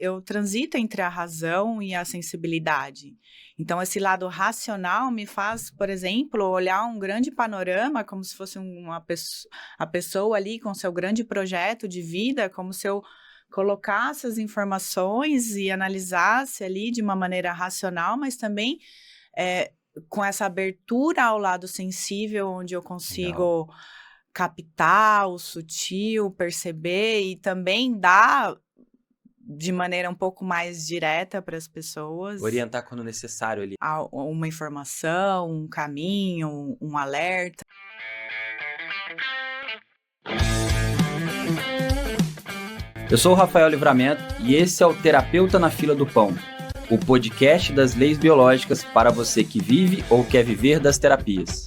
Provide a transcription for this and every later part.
eu transito entre a razão e a sensibilidade. Então, esse lado racional me faz, por exemplo, olhar um grande panorama como se fosse a pessoa ali com seu grande projeto de vida, como se eu colocasse as informações e analisasse ali de uma maneira racional, mas também com essa abertura ao lado sensível, onde eu consigo captar o sutil, perceber e também dar de maneira um pouco mais direta para as pessoas. Orientar quando necessário ali. Uma informação, um caminho, um alerta. Eu sou o Rafael Livramento e esse é o Terapeuta na Fila do Pão, o podcast das leis biológicas para você que vive ou quer viver das terapias.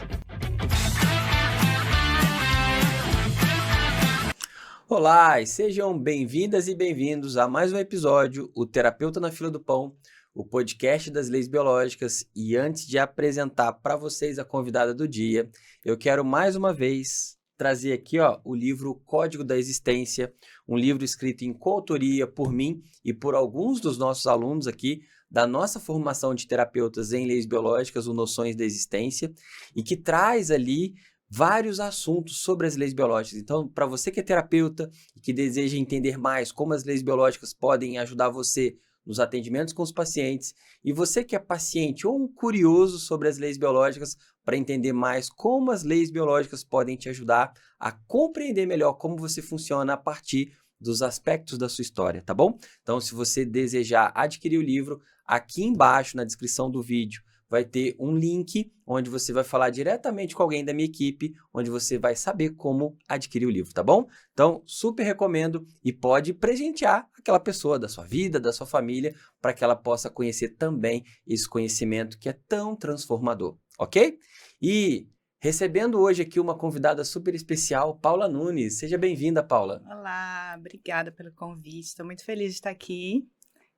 Olá, e sejam bem-vindas e bem-vindos a mais um episódio, o Terapeuta na Fila do Pão, o podcast das leis biológicas. E antes de apresentar para vocês a convidada do dia, eu quero mais uma vez trazer aqui o livro Código da Existência, um livro escrito em coautoria por mim e por alguns dos nossos alunos aqui da nossa formação de terapeutas em leis biológicas, o Noções da Existência, e que traz ali vários assuntos sobre as leis biológicas. Então, para você que é terapeuta e que deseja entender mais como as leis biológicas podem ajudar você nos atendimentos com os pacientes, e você que é paciente ou um curioso sobre as leis biológicas, para entender mais como as leis biológicas podem te ajudar a compreender melhor como você funciona a partir dos aspectos da sua história, tá bom? Então, se você desejar adquirir o livro, aqui embaixo na descrição do vídeo vai ter um link onde você vai falar diretamente com alguém da minha equipe, onde você vai saber como adquirir o livro, tá bom? Então, super recomendo e pode presentear aquela pessoa da sua vida, da sua família, para que ela possa conhecer também esse conhecimento que é tão transformador, ok? E recebendo hoje aqui uma convidada super especial, Paula Nunes. Seja bem-vinda, Paula. Olá, obrigada pelo convite. Estou muito feliz de estar aqui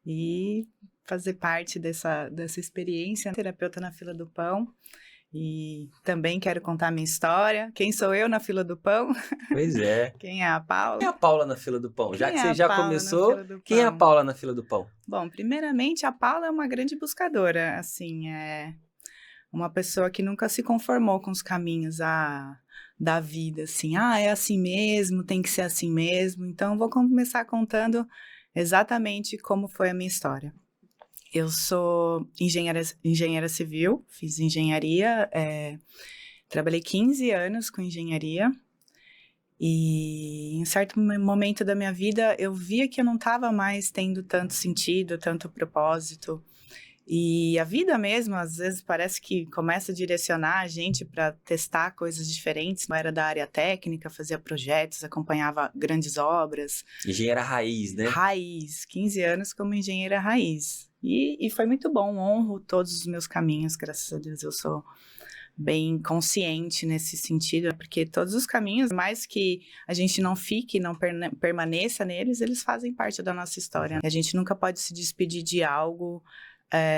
e fazer parte dessa experiência, terapeuta na fila do pão. E também quero contar a minha história. Quem sou eu na fila do pão? Pois é. Quem é a Paula? Quem é a Paula na fila do pão? Já que você já começou, quem é a Paula na fila do pão? Bom, primeiramente, a Paula é uma grande buscadora, assim, é uma pessoa que nunca se conformou com os caminhos da vida, assim, é assim mesmo, tem que ser assim mesmo. Então, vou começar contando exatamente como foi a minha história. Eu sou engenheira civil, fiz engenharia, trabalhei 15 anos com engenharia e em certo momento da minha vida eu via que eu não estava mais tendo tanto sentido, tanto propósito. E a vida mesmo, às vezes, parece que começa a direcionar a gente para testar coisas diferentes. Eu era da área técnica, fazia projetos, acompanhava grandes obras. Engenheira raiz, né? Raiz, 15 anos como engenheira raiz. E foi muito bom, honro todos os meus caminhos, graças a Deus eu sou bem consciente nesse sentido, porque todos os caminhos, mais que a gente não fique, não permaneça neles, eles fazem parte da nossa história. A gente nunca pode se despedir de algo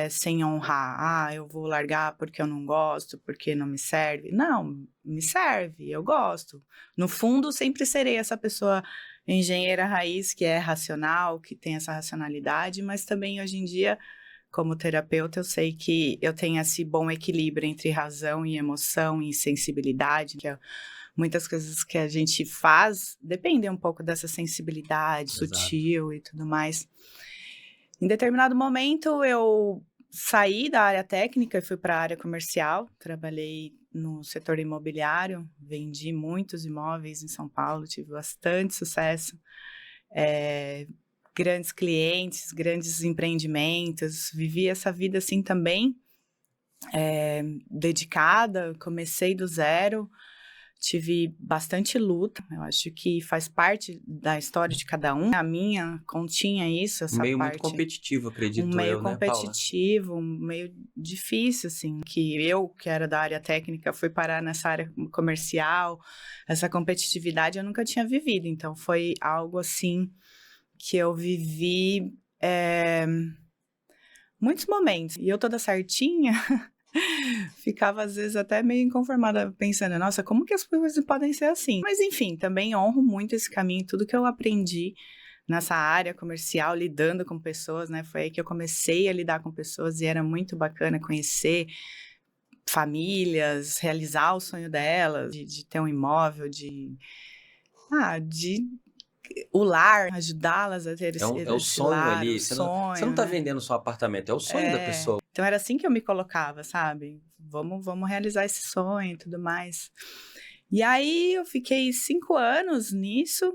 sem honrar. Eu vou largar porque eu não gosto, porque não me serve. Não, me serve, eu gosto. No fundo, sempre serei essa pessoa engenheira raiz que é racional, que tem essa racionalidade, mas também hoje em dia, como terapeuta, eu sei que eu tenho esse bom equilíbrio entre razão e emoção e sensibilidade, que muitas coisas que a gente faz dependem um pouco dessa sensibilidade. Exato. Sutil e tudo mais. Em determinado momento, eu saí da área técnica e fui para a área comercial. Trabalhei no setor imobiliário, vendi muitos imóveis em São Paulo, tive bastante sucesso. Grandes clientes, grandes empreendimentos. Vivi essa vida assim também, dedicada. Comecei do zero. Tive bastante luta, eu acho que faz parte da história de cada um. A minha continha isso, essa meio parte. Muito competitivo, acredito eu, né, Paula? Um meio competitivo, um meio difícil, assim, que eu, que era da área técnica, fui parar nessa área comercial. Essa competitividade eu nunca tinha vivido, então foi algo, assim, que eu vivi muitos momentos. E eu toda certinha... Ficava, às vezes, até meio inconformada, pensando, nossa, como que as coisas podem ser assim? Mas, enfim, também honro muito esse caminho, tudo que eu aprendi nessa área comercial, lidando com pessoas, né? Foi aí que eu comecei a lidar com pessoas e era muito bacana conhecer famílias, realizar o sonho delas, de ter um imóvel, de o lar, ajudá-las a ter É o esse sonho lar, o ali, você não sonho, tá né? vendendo só apartamento, é o sonho da pessoa. Então era assim que eu me colocava, sabe? Vamos realizar esse sonho e tudo mais. E aí eu fiquei 5 anos nisso,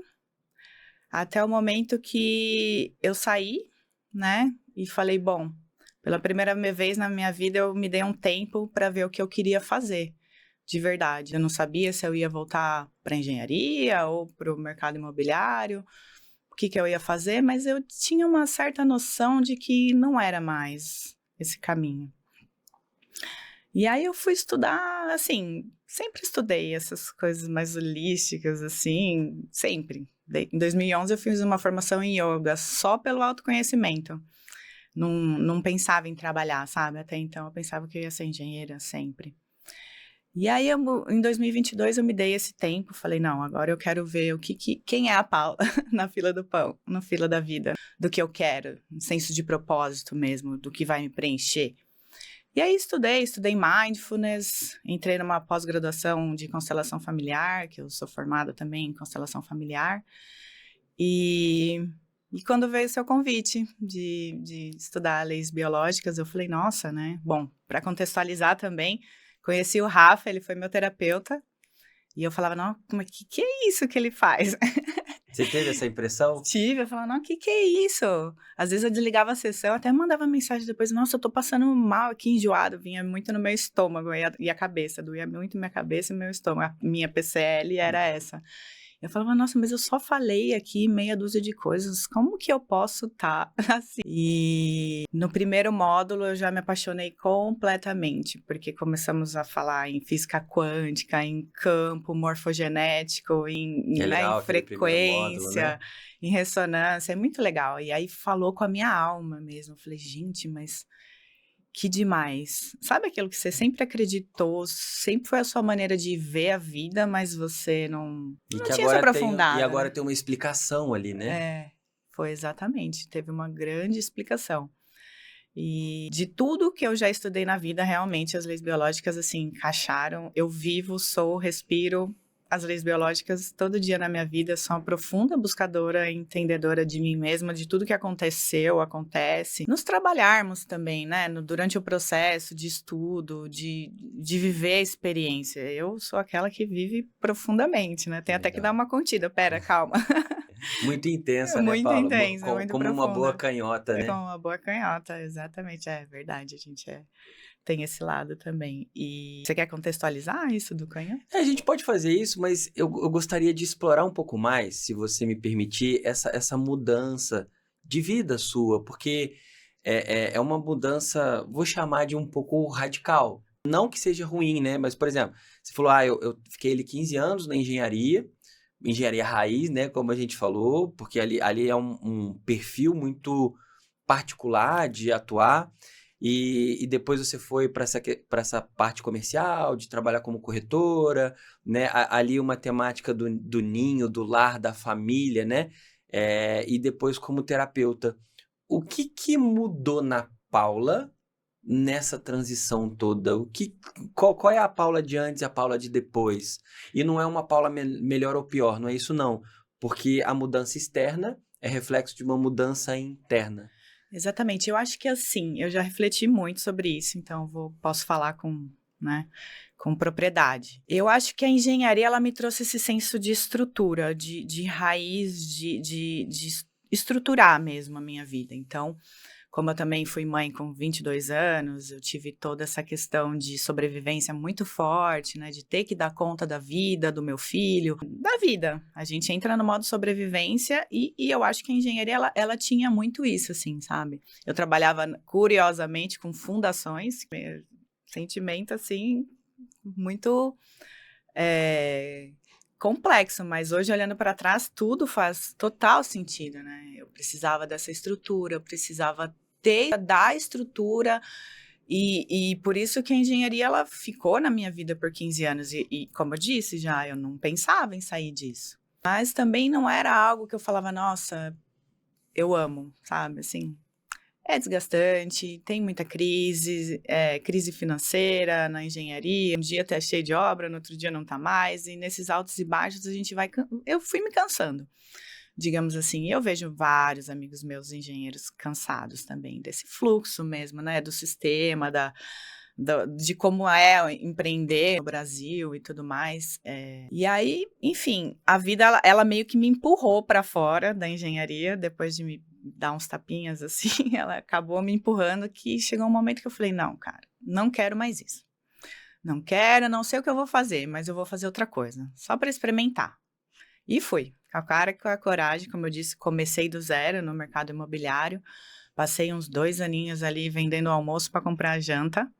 até o momento que eu saí, né? E falei, bom, pela primeira vez na minha vida eu me dei um tempo para ver o que eu queria fazer, de verdade. Eu não sabia se eu ia voltar para engenharia ou para o mercado imobiliário, o que eu ia fazer, mas eu tinha uma certa noção de que não era mais esse caminho. E aí eu fui estudar, assim, sempre estudei essas coisas mais holísticas, assim, sempre. Em 2011 eu fiz uma formação em yoga só pelo autoconhecimento. Não pensava em trabalhar, sabe? Até então eu pensava que eu ia ser engenheira sempre. E aí em 2022 eu me dei esse tempo, falei, não, agora eu quero ver quem é a Paula na fila do pão, na fila da vida, do que eu quero, um senso de propósito mesmo, do que vai me preencher. E aí estudei mindfulness, entrei numa pós-graduação de constelação familiar, que eu sou formada também em constelação familiar. E quando veio o seu convite de estudar leis biológicas, eu falei, nossa, né? Bom, para contextualizar também, conheci o Rafa, ele foi meu terapeuta. E eu falava, não, que é isso que ele faz? Você teve essa impressão? Tive, eu falava, não, que é isso? Às vezes eu desligava a sessão, até mandava mensagem depois, nossa, eu tô passando mal aqui, enjoado, vinha muito no meu estômago e a cabeça, doía muito minha cabeça e meu estômago, a minha PCL era essa. Eu falava, nossa, mas eu só falei aqui meia dúzia de coisas, como que eu posso estar assim? E no primeiro módulo eu já me apaixonei completamente, porque começamos a falar em física quântica, em campo morfogenético, É né, em legal aquele primeiro módulo, né? frequência, em ressonância, é muito legal. E aí falou com a minha alma mesmo, eu falei, gente, mas que demais. Sabe aquilo que você sempre acreditou, sempre foi a sua maneira de ver a vida, mas você não tinha se E aprofundado, agora né? tem uma explicação ali, né? Foi exatamente. Teve uma grande explicação. E de tudo que eu já estudei na vida, realmente as leis biológicas, assim, encaixaram. Eu vivo, sou, respiro as leis biológicas todo dia na minha vida. Sou uma profunda buscadora, entendedora de mim mesma, de tudo que aconteceu, acontece. Nos trabalharmos também, né? Durante o processo de estudo, de viver a experiência. Eu sou aquela que vive profundamente, né? Tem até que dar Legal. uma contida. Pera, calma. Muito intensa, né, Muito Paula? intensa, muito Como uma boa profunda. canhota, Com né? uma boa canhota, exatamente. É verdade, a gente tem esse lado também. E você quer contextualizar isso do canhoto? A gente pode fazer isso, mas eu gostaria de explorar um pouco mais, se você me permitir, essa mudança de vida sua, porque é uma mudança, vou chamar de um pouco radical. Não que seja ruim, né? Mas, por exemplo, você falou, eu fiquei ali 15 anos na engenharia raiz, né? Como a gente falou, porque ali é um perfil muito particular de atuar. E depois você foi para essa parte comercial, de trabalhar como corretora, né? Ali uma temática do ninho, do lar, da família, né? E depois como terapeuta. O que mudou na Paula nessa transição toda? Qual é a Paula de antes e a Paula de depois? E não é uma Paula melhor ou pior, não é isso não. Porque a mudança externa é reflexo de uma mudança interna. Exatamente. Eu acho que assim, eu já refleti muito sobre isso, então posso falar né, com propriedade. Eu acho que a engenharia ela me trouxe esse senso de estrutura, de raiz, de estruturar mesmo a minha vida. Então, como eu também fui mãe com 22 anos, eu tive toda essa questão de sobrevivência muito forte, né? De ter que dar conta da vida do meu filho, da vida. A gente entra no modo sobrevivência e eu acho que a engenharia, ela tinha muito isso, assim, sabe? Eu trabalhava, curiosamente, com fundações, sentimento, assim, muito complexo, mas hoje, olhando para trás, tudo faz total sentido, né? Eu precisava dessa estrutura, eu precisava da estrutura, e por isso que a engenharia ela ficou na minha vida por 15 anos, e como eu disse já, eu não pensava em sair disso. Mas também não era algo que eu falava, nossa, eu amo, sabe, assim. É desgastante, tem muita crise, crise financeira na engenharia, um dia tá cheio de obra, no outro dia não tá mais, e nesses altos e baixos a gente vai eu fui me cansando, digamos assim. E eu vejo vários amigos meus engenheiros cansados também desse fluxo mesmo, né, do sistema, de como é empreender no Brasil e tudo mais. E aí, enfim, a vida ela meio que me empurrou para fora da engenharia, depois de me dar uns tapinhas assim, ela acabou me empurrando, que chegou um momento que eu falei: "Não, cara, não quero mais isso. Não quero, não sei o que eu vou fazer, mas eu vou fazer outra coisa, só para experimentar". E fui, com a cara e com a coragem, como eu disse, comecei do zero no mercado imobiliário, passei uns 2 aninhos ali vendendo almoço para comprar janta.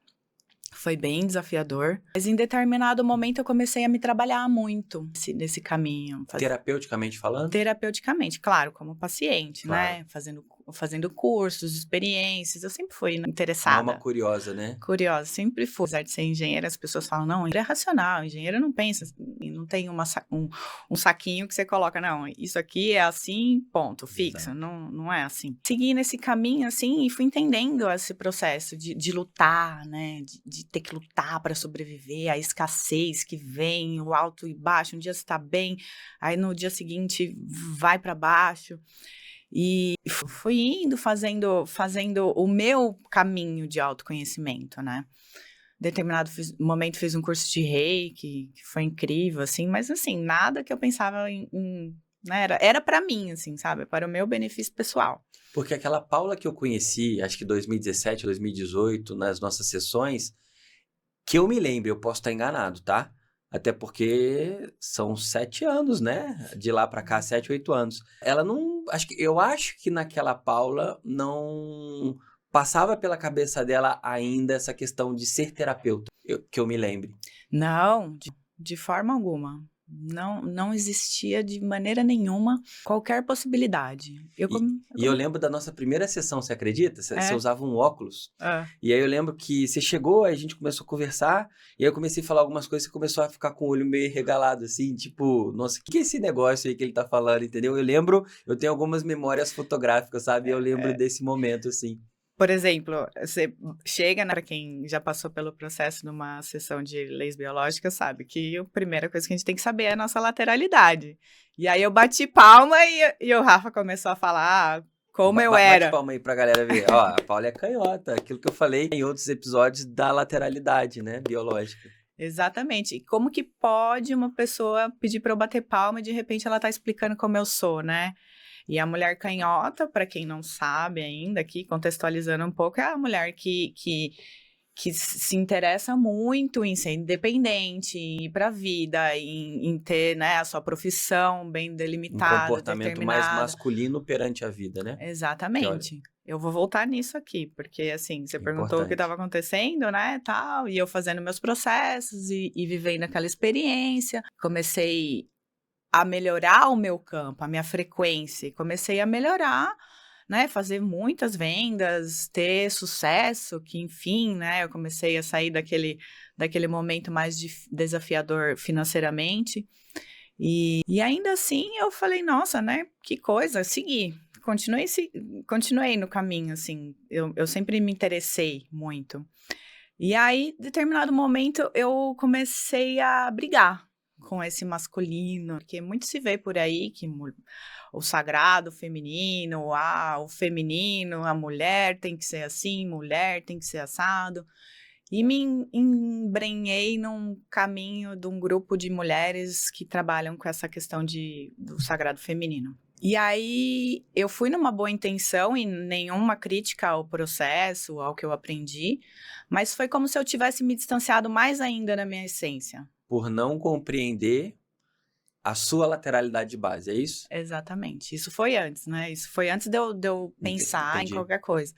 Foi bem desafiador, mas em determinado momento eu comecei a me trabalhar muito nesse caminho, Terapeuticamente falando? terapeuticamente, claro, como paciente, Claro. né, fazendo cursos, experiências, eu sempre fui Uma alma interessada. curiosa, né? Curiosa, sempre fui. Apesar de ser engenheira, as pessoas falam: "Não, engenheiro é racional, engenheiro não pensa, não tem um saquinho que você coloca, não, isso aqui é assim, ponto, fixo", Exato. não é assim. Segui nesse caminho, assim, e fui entendendo esse processo de lutar, né, de ter que lutar para sobreviver, a escassez que vem, o alto e baixo, um dia você tá bem, aí no dia seguinte vai para baixo. E fui indo fazendo o meu caminho de autoconhecimento, né. Determinado momento fiz um curso de reiki, que foi incrível, assim, mas assim, nada que eu pensava né, era para mim, assim, sabe, para o meu benefício pessoal. Porque aquela Paula que eu conheci, acho que 2017, 2018, nas nossas sessões, que eu me lembre, eu posso estar enganado, tá? Até porque são 7 anos, né? De lá pra cá, 7, 8 anos. Ela não. Eu acho que naquela Paula não passava pela cabeça dela ainda essa questão de ser terapeuta, que eu me lembre. Não, de forma alguma. Não existia de maneira nenhuma qualquer possibilidade. E eu lembro da nossa primeira sessão, você acredita? Você É, usava um óculos. hã. E aí eu lembro que você chegou, aí a gente começou a conversar, e aí eu comecei a falar algumas coisas, você começou a ficar com o olho meio regalado, assim, tipo, nossa, o que é esse negócio aí que ele tá falando, entendeu? Eu lembro, eu tenho algumas memórias fotográficas, sabe? Eu lembro desse momento, assim. Por exemplo, você chega, né, pra quem já passou pelo processo numa sessão de leis biológicas, sabe que a primeira coisa que a gente tem que saber é a nossa lateralidade. E aí eu bati palma e o Rafa começou a falar como eu Bate era. palma aí pra galera ver. Ó, a Paula é canhota, aquilo que eu falei em outros episódios da lateralidade, né, biológica. Exatamente. E como que pode uma pessoa pedir para eu bater palma e de repente ela tá explicando como eu sou, né? E a mulher canhota, para quem não sabe ainda, aqui contextualizando um pouco, é a mulher que se interessa muito em ser independente, em ir para a vida, em ter, né, a sua profissão bem Um delimitada, comportamento mais determinada. masculino perante a vida, né? Que olha, Exatamente. Eu vou voltar nisso aqui, porque assim, você perguntou o que importante. estava acontecendo, né, tal, e eu fazendo meus processos e vivendo aquela experiência. Comecei a melhorar o meu campo, a minha frequência, e comecei a melhorar, né, fazer muitas vendas, ter sucesso, que enfim, né, eu comecei a sair daquele momento mais desafiador financeiramente. E ainda assim eu falei: "Nossa, né, que coisa", segui, continuei no caminho, assim, eu sempre me interessei muito. E aí, determinado momento, eu comecei a brigar com esse masculino, porque muito se vê por aí que o sagrado feminino, o feminino, a mulher tem que ser assim, mulher tem que ser assado. E me embrenhei num caminho de um grupo de mulheres que trabalham com essa questão do sagrado feminino. E aí eu fui numa boa intenção e nenhuma crítica ao processo, ao que eu aprendi, mas foi como se eu tivesse me distanciado mais ainda da minha essência. Por não compreender a sua lateralidade de base, é isso? Exatamente. Isso foi antes, né? Isso foi antes de eu pensar em Entendi. qualquer coisa.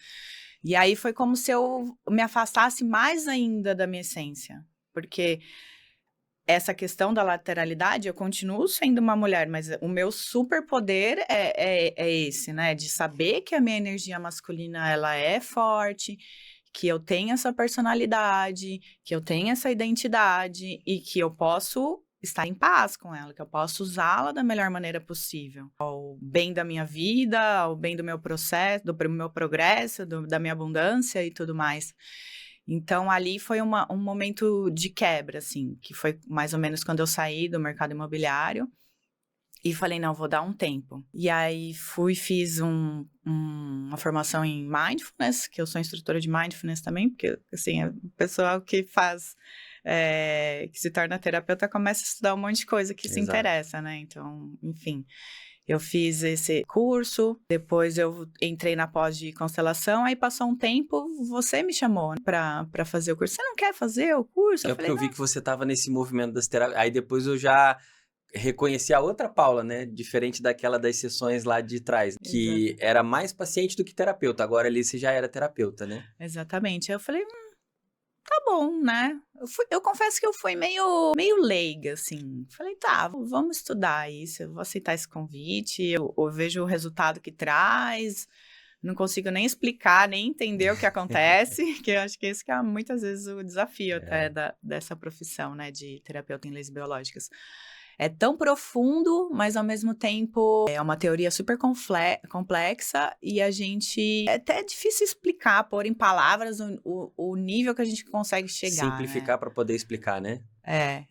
E aí foi como se eu me afastasse mais ainda da minha essência, porque essa questão da lateralidade, eu continuo sendo uma mulher, mas o meu superpoder é esse, né, de saber que a minha energia masculina ela é forte, que eu tenho essa personalidade, que eu tenho essa identidade e que eu posso estar em paz com ela, que eu possa usá-la da melhor maneira possível, ao bem da minha vida, ao bem do meu processo, do meu progresso, da minha abundância e tudo mais. Então, ali foi um momento de quebra, assim, que foi mais ou menos quando eu saí do mercado imobiliário e falei, não, vou dar um tempo. E aí fiz uma formação em Mindfulness, que eu sou instrutora de Mindfulness também, porque, assim, o pessoal que faz, que se torna terapeuta começa a estudar um monte de coisa que se Exato. interessa, né? Então, enfim, eu fiz esse curso, depois eu entrei na pós de constelação, aí passou um tempo, você me chamou para fazer o curso. Você não quer fazer o curso? Eu Porque falei, eu vi que você estava nesse movimento das terapias. Aí depois eu já reconheci a outra Paula, né? Diferente daquela das sessões lá de trás, que era mais paciente do que terapeuta. Agora ali você já era terapeuta, né? exatamente. Aí eu falei, tá bom, né? Eu confesso que eu fui meio leiga, assim. Falei, tá, vamos estudar isso, eu vou aceitar esse convite, eu vejo o resultado que traz, não consigo nem explicar, nem entender o que acontece, que eu acho que esse que é muitas vezes o desafio até dessa profissão, né, de terapeuta em leis biológicas. É tão profundo, mas ao mesmo tempo é uma teoria super complexa e a gente... É até difícil explicar, pôr em palavras o nível que a gente consegue chegar, né? Simplificar para poder explicar, né?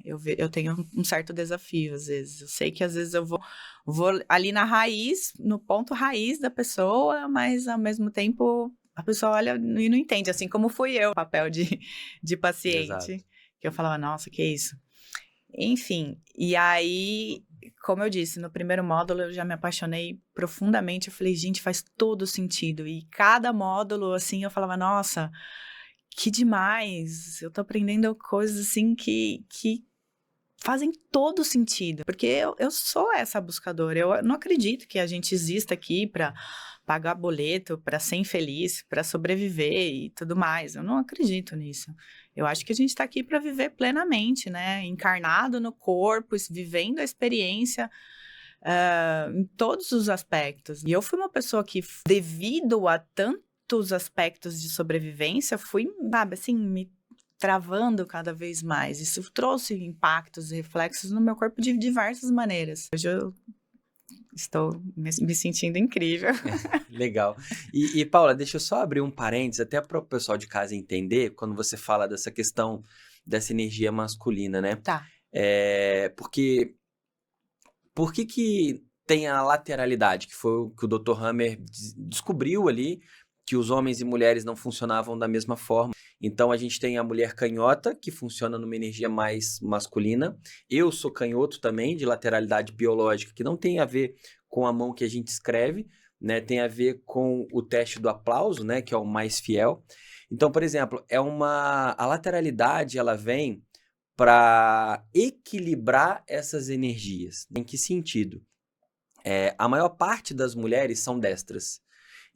Eu tenho um certo desafio às vezes. Eu sei que às vezes eu vou ali na raiz, no ponto raiz da pessoa, mas ao mesmo tempo a pessoa olha e não entende, assim como fui eu, o papel de Exato. paciente, que eu falava, nossa, que isso? Enfim, e aí, como eu disse, no primeiro módulo eu já me apaixonei profundamente, eu falei, gente, faz todo sentido, e cada módulo, assim, eu falava, nossa, que demais, eu tô aprendendo coisas, assim, que fazem todo sentido, porque eu sou essa buscadora, eu não acredito que a gente exista aqui para pagar boleto, para ser infeliz, para sobreviver e tudo mais, eu não acredito nisso. Eu acho que a gente está aqui para viver plenamente, né, encarnado no corpo, vivendo a experiência em todos os aspectos. E eu fui uma pessoa que, devido a tantos aspectos de sobrevivência, fui, sabe, assim, me travando cada vez mais. Isso trouxe impactos e reflexos no meu corpo de diversas maneiras. Hoje eu estou me sentindo incrível. Legal. E, Paula, deixa eu só abrir um parênteses, até para o pessoal de casa entender, quando você fala dessa questão dessa energia masculina, né? Tá. Porque por que tem a lateralidade, que foi o que o Dr. Hammer descobriu ali, que os homens e mulheres não funcionavam da mesma forma. Então, a gente tem a mulher canhota, que funciona numa energia mais masculina. Eu sou canhoto também, de lateralidade biológica, que não tem a ver com a mão que a gente escreve, né? Tem a ver com o teste do aplauso, né? Que é o mais fiel. Então, por exemplo, a lateralidade, ela vem para equilibrar essas energias. Em que sentido? A maior parte das mulheres são destras.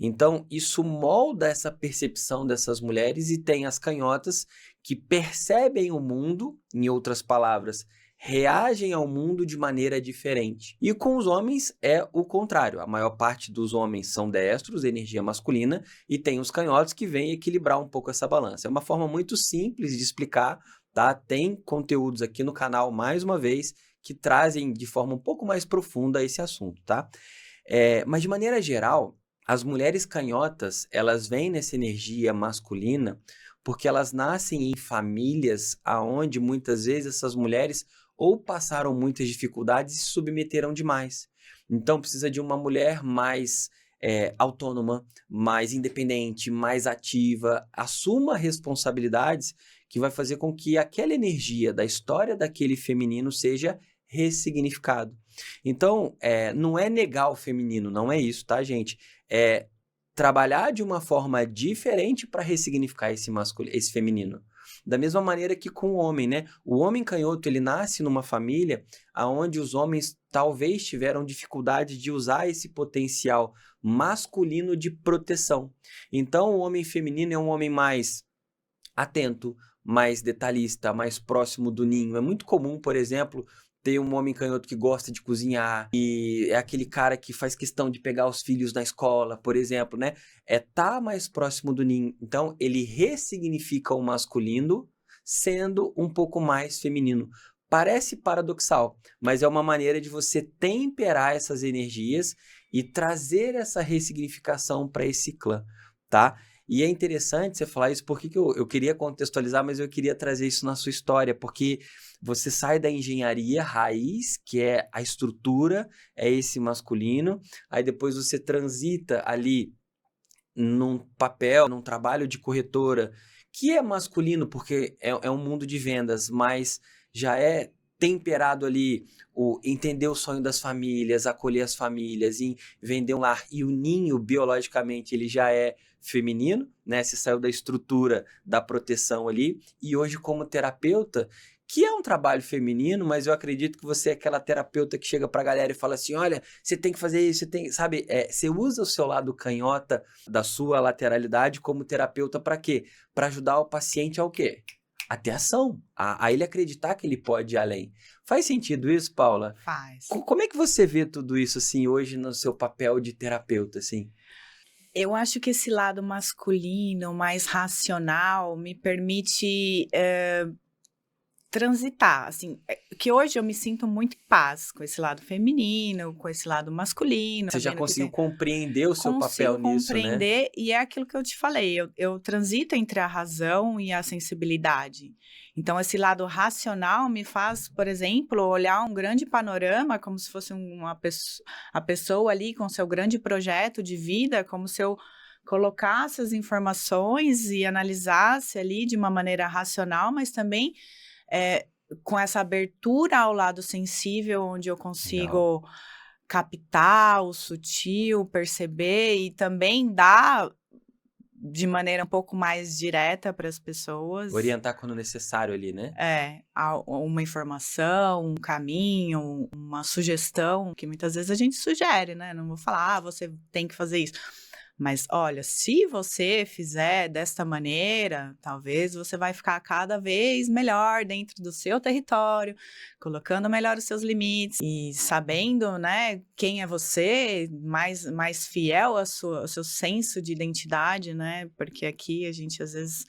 Então, isso molda essa percepção dessas mulheres e tem as canhotas que percebem o mundo, em outras palavras, reagem ao mundo de maneira diferente. E com os homens é o contrário. A maior parte dos homens são destros, energia masculina, e tem os canhotos que vêm equilibrar um pouco essa balança. É uma forma muito simples de explicar, tá? Tem conteúdos aqui no canal, mais uma vez, que trazem de forma um pouco mais profunda esse assunto, tá? Mas de maneira geral, as mulheres canhotas, elas vêm nessa energia masculina porque elas nascem em famílias aonde muitas vezes essas mulheres ou passaram muitas dificuldades e se submeteram demais. Então precisa de uma mulher mais autônoma, mais independente, mais ativa, assuma responsabilidades que vai fazer com que aquela energia da história daquele feminino seja ressignificado. Então, não é negar o feminino, não é isso, tá, gente? É trabalhar de uma forma diferente para ressignificar esse feminino. Da mesma maneira que com o homem, né? O homem canhoto, ele nasce numa família onde os homens talvez tiveram dificuldade de usar esse potencial masculino de proteção. Então, o homem feminino é um homem mais atento, mais detalhista, mais próximo do ninho. É muito comum, por exemplo, ter um homem canhoto que gosta de cozinhar e é aquele cara que faz questão de pegar os filhos na escola, por exemplo, né? Tá mais próximo do ninho. Então, ele ressignifica o masculino sendo um pouco mais feminino. Parece paradoxal, mas é uma maneira de você temperar essas energias e trazer essa ressignificação para esse clã, tá? E é interessante você falar isso, porque que eu queria contextualizar, mas eu queria trazer isso na sua história, porque você sai da engenharia raiz, que é a estrutura, é esse masculino, aí depois você transita ali num papel, num trabalho de corretora, que é masculino, porque é um mundo de vendas, mas já é temperado ali o entender o sonho das famílias, acolher as famílias, e vender um lar. E o ninho, biologicamente, ele já é feminino, né? Você saiu da estrutura da proteção ali. E hoje, como terapeuta, que é um trabalho feminino, mas eu acredito que você é aquela terapeuta que chega pra galera e fala assim, olha, você tem que fazer isso, você tem, sabe? Você usa o seu lado canhota da sua lateralidade como terapeuta para quê? Para ajudar o paciente ao quê? A ter ação, a ele acreditar que ele pode ir além. Faz sentido isso, Paula? Faz. Como é que você vê tudo isso, assim, hoje no seu papel de terapeuta, assim? Eu acho que esse lado masculino, mais racional, me permite transitar, assim, que hoje eu me sinto muito em paz com esse lado feminino, com esse lado masculino. Você já sabendo que conseguiu tem... compreender o seu papel Consigo nisso, né? compreender, e é aquilo que eu te falei, eu transito entre a razão e a sensibilidade. Então, esse lado racional me faz, por exemplo, olhar um grande panorama, como se fosse a pessoa ali com seu grande projeto de vida, como se eu colocasse as informações e analisasse ali de uma maneira racional, mas também com essa abertura ao lado sensível, onde eu Legal. consigo captar o sutil, perceber e também dar de maneira um pouco mais direta para as pessoas. Orientar quando necessário ali, né? Uma informação, um caminho, uma sugestão, que muitas vezes a gente sugere, né? Não vou falar, você tem que fazer isso. Mas olha, se você fizer desta maneira, talvez você vai ficar cada vez melhor dentro do seu território, colocando melhor os seus limites e sabendo, né, quem é você, mais fiel ao seu senso de identidade, né? Porque aqui a gente às vezes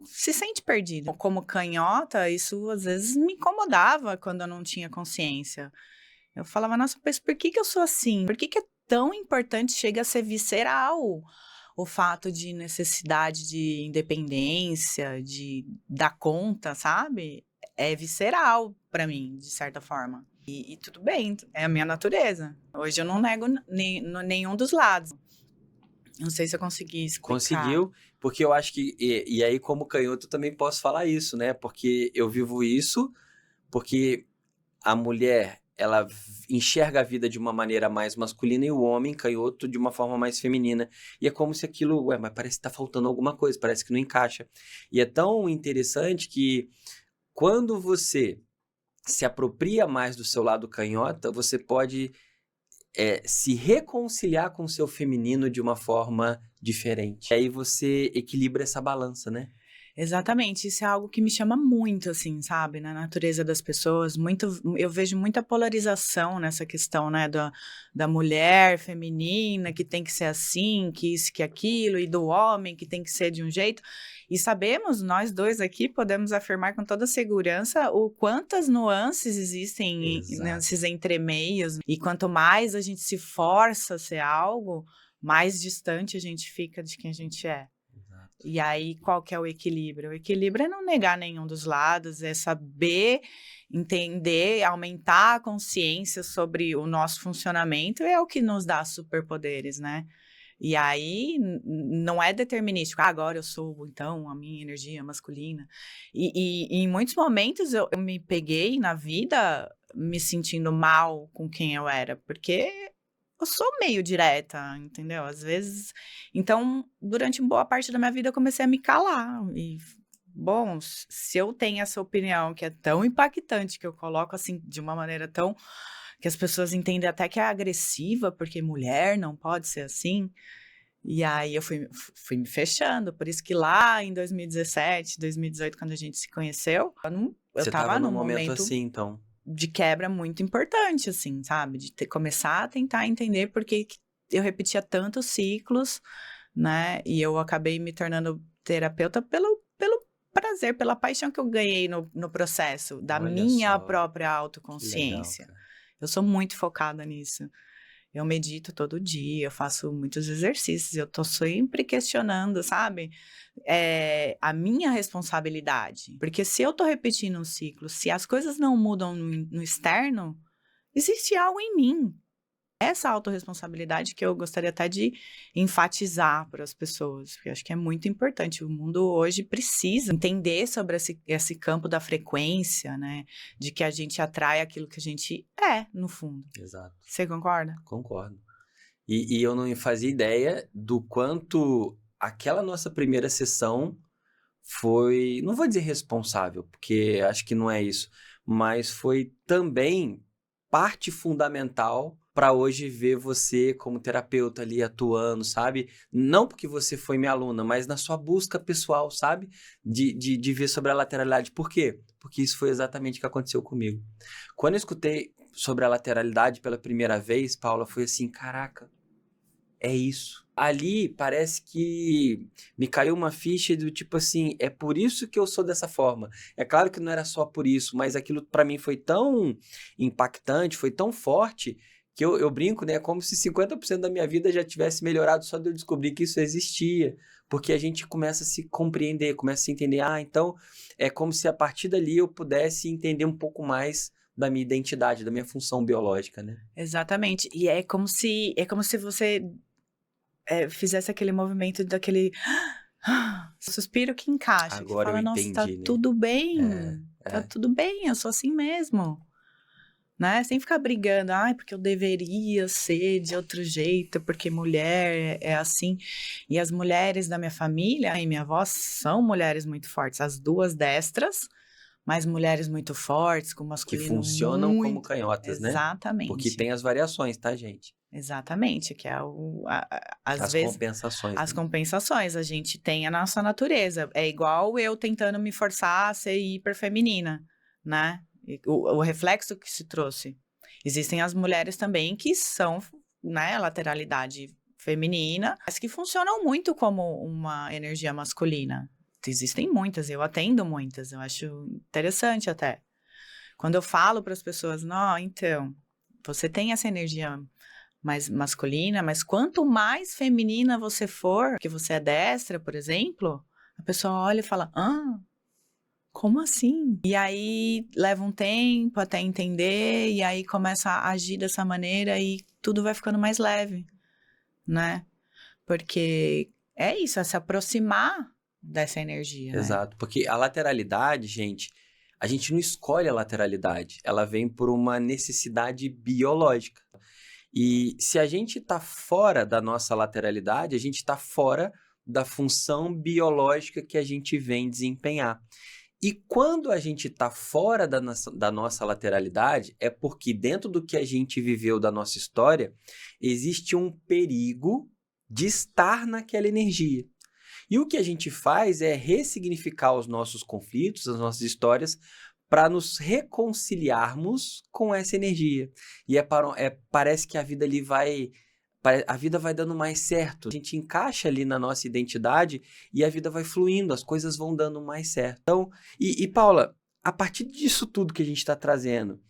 se sente perdido. Como canhota, isso às vezes me incomodava quando eu não tinha consciência. Eu falava, nossa, mas por que eu sou assim? Por que é tão importante, chega a ser visceral o fato de necessidade de independência, de dar conta, sabe? É visceral para mim, de certa forma. E tudo bem, é a minha natureza. Hoje eu não nego nenhum dos lados. Não sei se eu consegui explicar. Conseguiu, porque eu acho que, e aí como canhoto eu também posso falar isso, né? Porque eu vivo isso, porque a mulher, ela enxerga a vida de uma maneira mais masculina e o homem, canhoto, de uma forma mais feminina. E é como se aquilo, mas parece que tá faltando alguma coisa, parece que não encaixa. E é tão interessante que quando você se apropria mais do seu lado canhota, você pode se reconciliar com o seu feminino de uma forma diferente. E aí você equilibra essa balança, né? Exatamente, isso é algo que me chama muito, assim, sabe, na natureza das pessoas, eu vejo muita polarização nessa questão, né, da mulher feminina, que tem que ser assim, que isso, que aquilo, e do homem, que tem que ser de um jeito, e sabemos, nós dois aqui podemos afirmar com toda segurança o quantas nuances existem nesses entremeios, e quanto mais a gente se força a ser algo, mais distante a gente fica de quem a gente é. E aí, qual que é o equilíbrio? O equilíbrio é não negar nenhum dos lados, é saber entender, aumentar a consciência sobre o nosso funcionamento, é o que nos dá superpoderes, né? E aí, não é determinístico, agora eu sou, então, a minha energia masculina. E em muitos momentos eu me peguei na vida me sentindo mal com quem eu era, porque eu sou meio direta, entendeu? Às vezes. Então, durante boa parte da minha vida, eu comecei a me calar. E, bom, se eu tenho essa opinião que é tão impactante, que eu coloco assim, de uma maneira tão. Que as pessoas entendem até que é agressiva, porque mulher não pode ser assim. E aí eu fui me fechando. Por isso que lá em 2017, 2018, quando a gente se conheceu, eu Você tava tava num num momento momento assim, então. de quebra muito importante, assim, sabe? De começar a tentar entender por que eu repetia tantos ciclos, né? E eu acabei me tornando terapeuta pelo prazer, pela paixão que eu ganhei no processo da Olha minha só, própria que legal, autoconsciência. cara. Eu sou muito focada nisso. Eu medito todo dia, eu faço muitos exercícios, eu tô sempre questionando, sabe? A minha responsabilidade. Porque se eu tô repetindo um ciclo, se as coisas não mudam no externo, existe algo em mim. Essa autorresponsabilidade que eu gostaria até de enfatizar para as pessoas, porque eu acho que é muito importante. O mundo hoje precisa entender sobre esse campo da frequência, né? De que a gente atrai aquilo que a gente é, no fundo. Exato, Você concorda? concordo. E eu não fazia ideia do quanto aquela nossa primeira sessão foi, não vou dizer responsável, porque acho que não é isso, mas foi também parte fundamental para hoje ver você como terapeuta ali atuando, sabe? Não porque você foi minha aluna, mas na sua busca pessoal, sabe? De ver sobre a lateralidade. Por quê? Porque isso foi exatamente o que aconteceu comigo. Quando eu escutei sobre a lateralidade pela primeira vez, Paula, foi assim, caraca, é isso. Ali parece que me caiu uma ficha do tipo assim, é por isso que eu sou dessa forma. É claro que não era só por isso, mas aquilo para mim foi tão impactante, foi tão forte, que eu brinco, né? Como se 50% da minha vida já tivesse melhorado só de eu descobrir que isso existia. Porque a gente começa a se compreender, começa a se entender. Ah, então é como se a partir dali eu pudesse entender um pouco mais da minha identidade, da minha função biológica, né? Exatamente. E é como se você fizesse aquele movimento daquele suspiro que encaixa, que você Agora eu fala, nossa, tá entendi, né? tudo É, bem, tá é. tudo bem, eu sou assim mesmo, né? Sem ficar brigando, ai, porque eu deveria ser de outro jeito, porque mulher é assim. E as mulheres da minha família e minha avó são mulheres muito fortes, as duas destras, mas mulheres muito fortes, com Que masculino funcionam como muito. canhotas, né? Porque Exatamente. tem as variações, tá, gente? Exatamente, que é às As vezes compensações, as né? compensações, a gente tem a nossa natureza. É igual eu tentando me forçar a ser hiper feminina, né? O reflexo que se trouxe. Existem as mulheres também que são, né, lateralidade feminina, mas que funcionam muito como uma energia masculina. Existem muitas, eu atendo muitas, eu acho interessante até. Quando eu falo para as pessoas, não, então, você tem essa energia mais masculina, mas quanto mais feminina você for, que você é destra, por exemplo, a pessoa olha e fala: ah, como assim? E aí leva um tempo até entender, e aí começa a agir dessa maneira e tudo vai ficando mais leve, né? Porque é isso, é se aproximar dessa energia, né? Exato. Porque a lateralidade, gente, a gente não escolhe a lateralidade. Ela vem por uma necessidade biológica. E se a gente está fora da nossa lateralidade, a gente está fora da função biológica que a gente vem desempenhar. E quando a gente está fora da nossa lateralidade, é porque dentro do que a gente viveu da nossa história, existe um perigo de estar naquela energia. E o que a gente faz é ressignificar os nossos conflitos, as nossas histórias, para nos reconciliarmos com essa energia. E parece que a vida ali a vida vai dando mais certo. A gente encaixa ali na nossa identidade e a vida vai fluindo, as coisas vão dando mais certo. Então, Paula, a partir disso tudo que a gente está trazendo,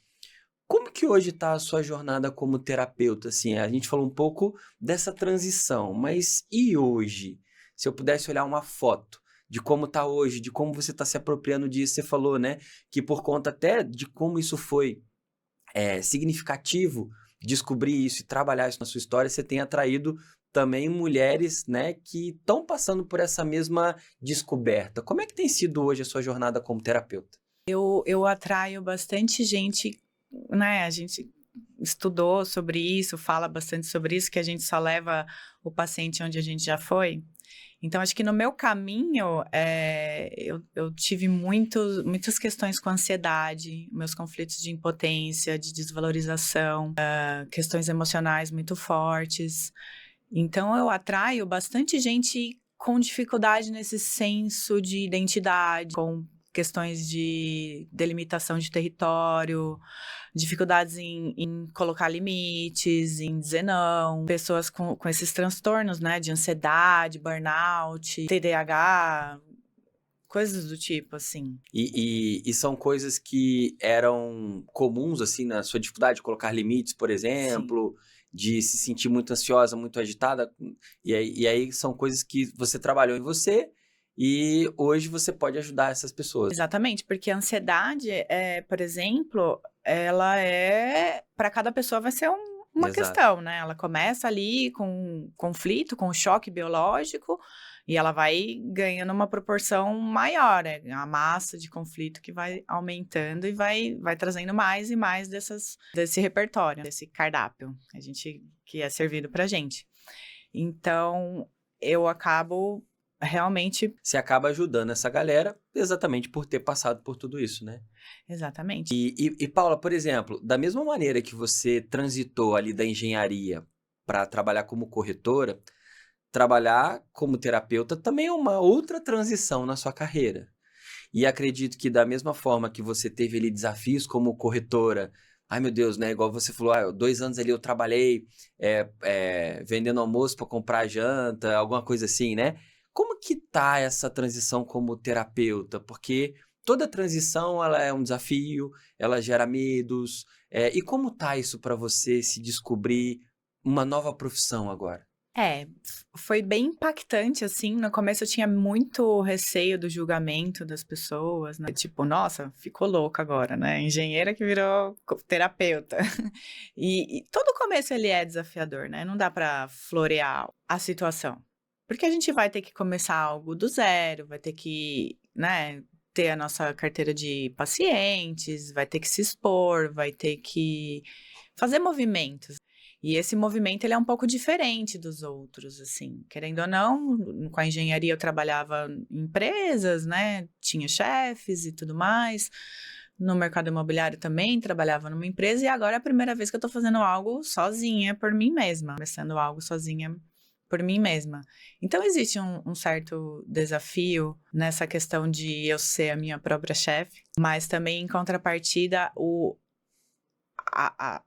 como que hoje está a sua jornada como terapeuta? Assim, a gente falou um pouco dessa transição, mas e hoje? Se eu pudesse olhar uma foto de como está hoje, de como você está se apropriando disso, você falou, né, que por conta até de como isso foi significativo, descobrir isso e trabalhar isso na sua história, você tem atraído também mulheres, né, que estão passando por essa mesma descoberta. Como é que tem sido hoje a sua jornada como terapeuta? Eu atraio bastante gente, né? A gente estudou sobre isso, fala bastante sobre isso, que a gente só leva o paciente onde a gente já foi. Então, acho que no meu caminho, eu tive muitas questões com ansiedade, meus conflitos de impotência, de desvalorização, questões emocionais muito fortes. Então, eu atraio bastante gente com dificuldade nesse senso de identidade, com questões de delimitação de território, dificuldades em colocar limites, em dizer não, pessoas com esses transtornos, né, de ansiedade, burnout, TDAH, coisas do tipo, assim. E são coisas que eram comuns, assim, na sua dificuldade de colocar limites, por Sim. exemplo, de se sentir muito ansiosa, muito agitada. E aí são coisas que você trabalhou em você e hoje você pode ajudar essas pessoas. Exatamente, porque a ansiedade, por exemplo, ela para cada pessoa vai ser uma Exato. questão, né? Ela começa ali com um conflito, com um choque biológico, e ela vai ganhando uma proporção maior, a massa de conflito que vai aumentando e vai trazendo mais e mais desse repertório, desse cardápio que é servido pra gente. Então, eu acabo realmente. Você acaba ajudando essa galera exatamente por ter passado por tudo isso, né? Exatamente. E Paula, por exemplo, da mesma maneira que você transitou ali da engenharia para trabalhar como corretora, trabalhar como terapeuta também é uma outra transição na sua carreira. E acredito que da mesma forma que você teve ali desafios como corretora, ai meu Deus, né? Igual você falou, 2 anos ali eu trabalhei vendendo almoço para comprar janta, alguma coisa assim, né? Como que tá essa transição como terapeuta? Porque toda transição ela é um desafio, ela gera medos. E como tá isso para você se descobrir uma nova profissão agora? Foi bem impactante, assim, no começo eu tinha muito receio do julgamento das pessoas, né, tipo: "Nossa, ficou louca agora, né, engenheira que virou terapeuta". E todo começo ele é desafiador, né, não dá para florear a situação, porque a gente vai ter que começar algo do zero, vai ter que, né, ter a nossa carteira de pacientes, vai ter que se expor, vai ter que fazer movimentos. E esse movimento ele é um pouco diferente dos outros, assim, querendo ou não, com a engenharia eu trabalhava em empresas, né, tinha chefes e tudo mais. No mercado imobiliário também trabalhava numa empresa e agora é a primeira vez que eu tô fazendo algo sozinha por mim mesma, começando algo sozinha por mim mesma. Então existe um certo desafio nessa questão de eu ser a minha própria chefe, mas também em contrapartida a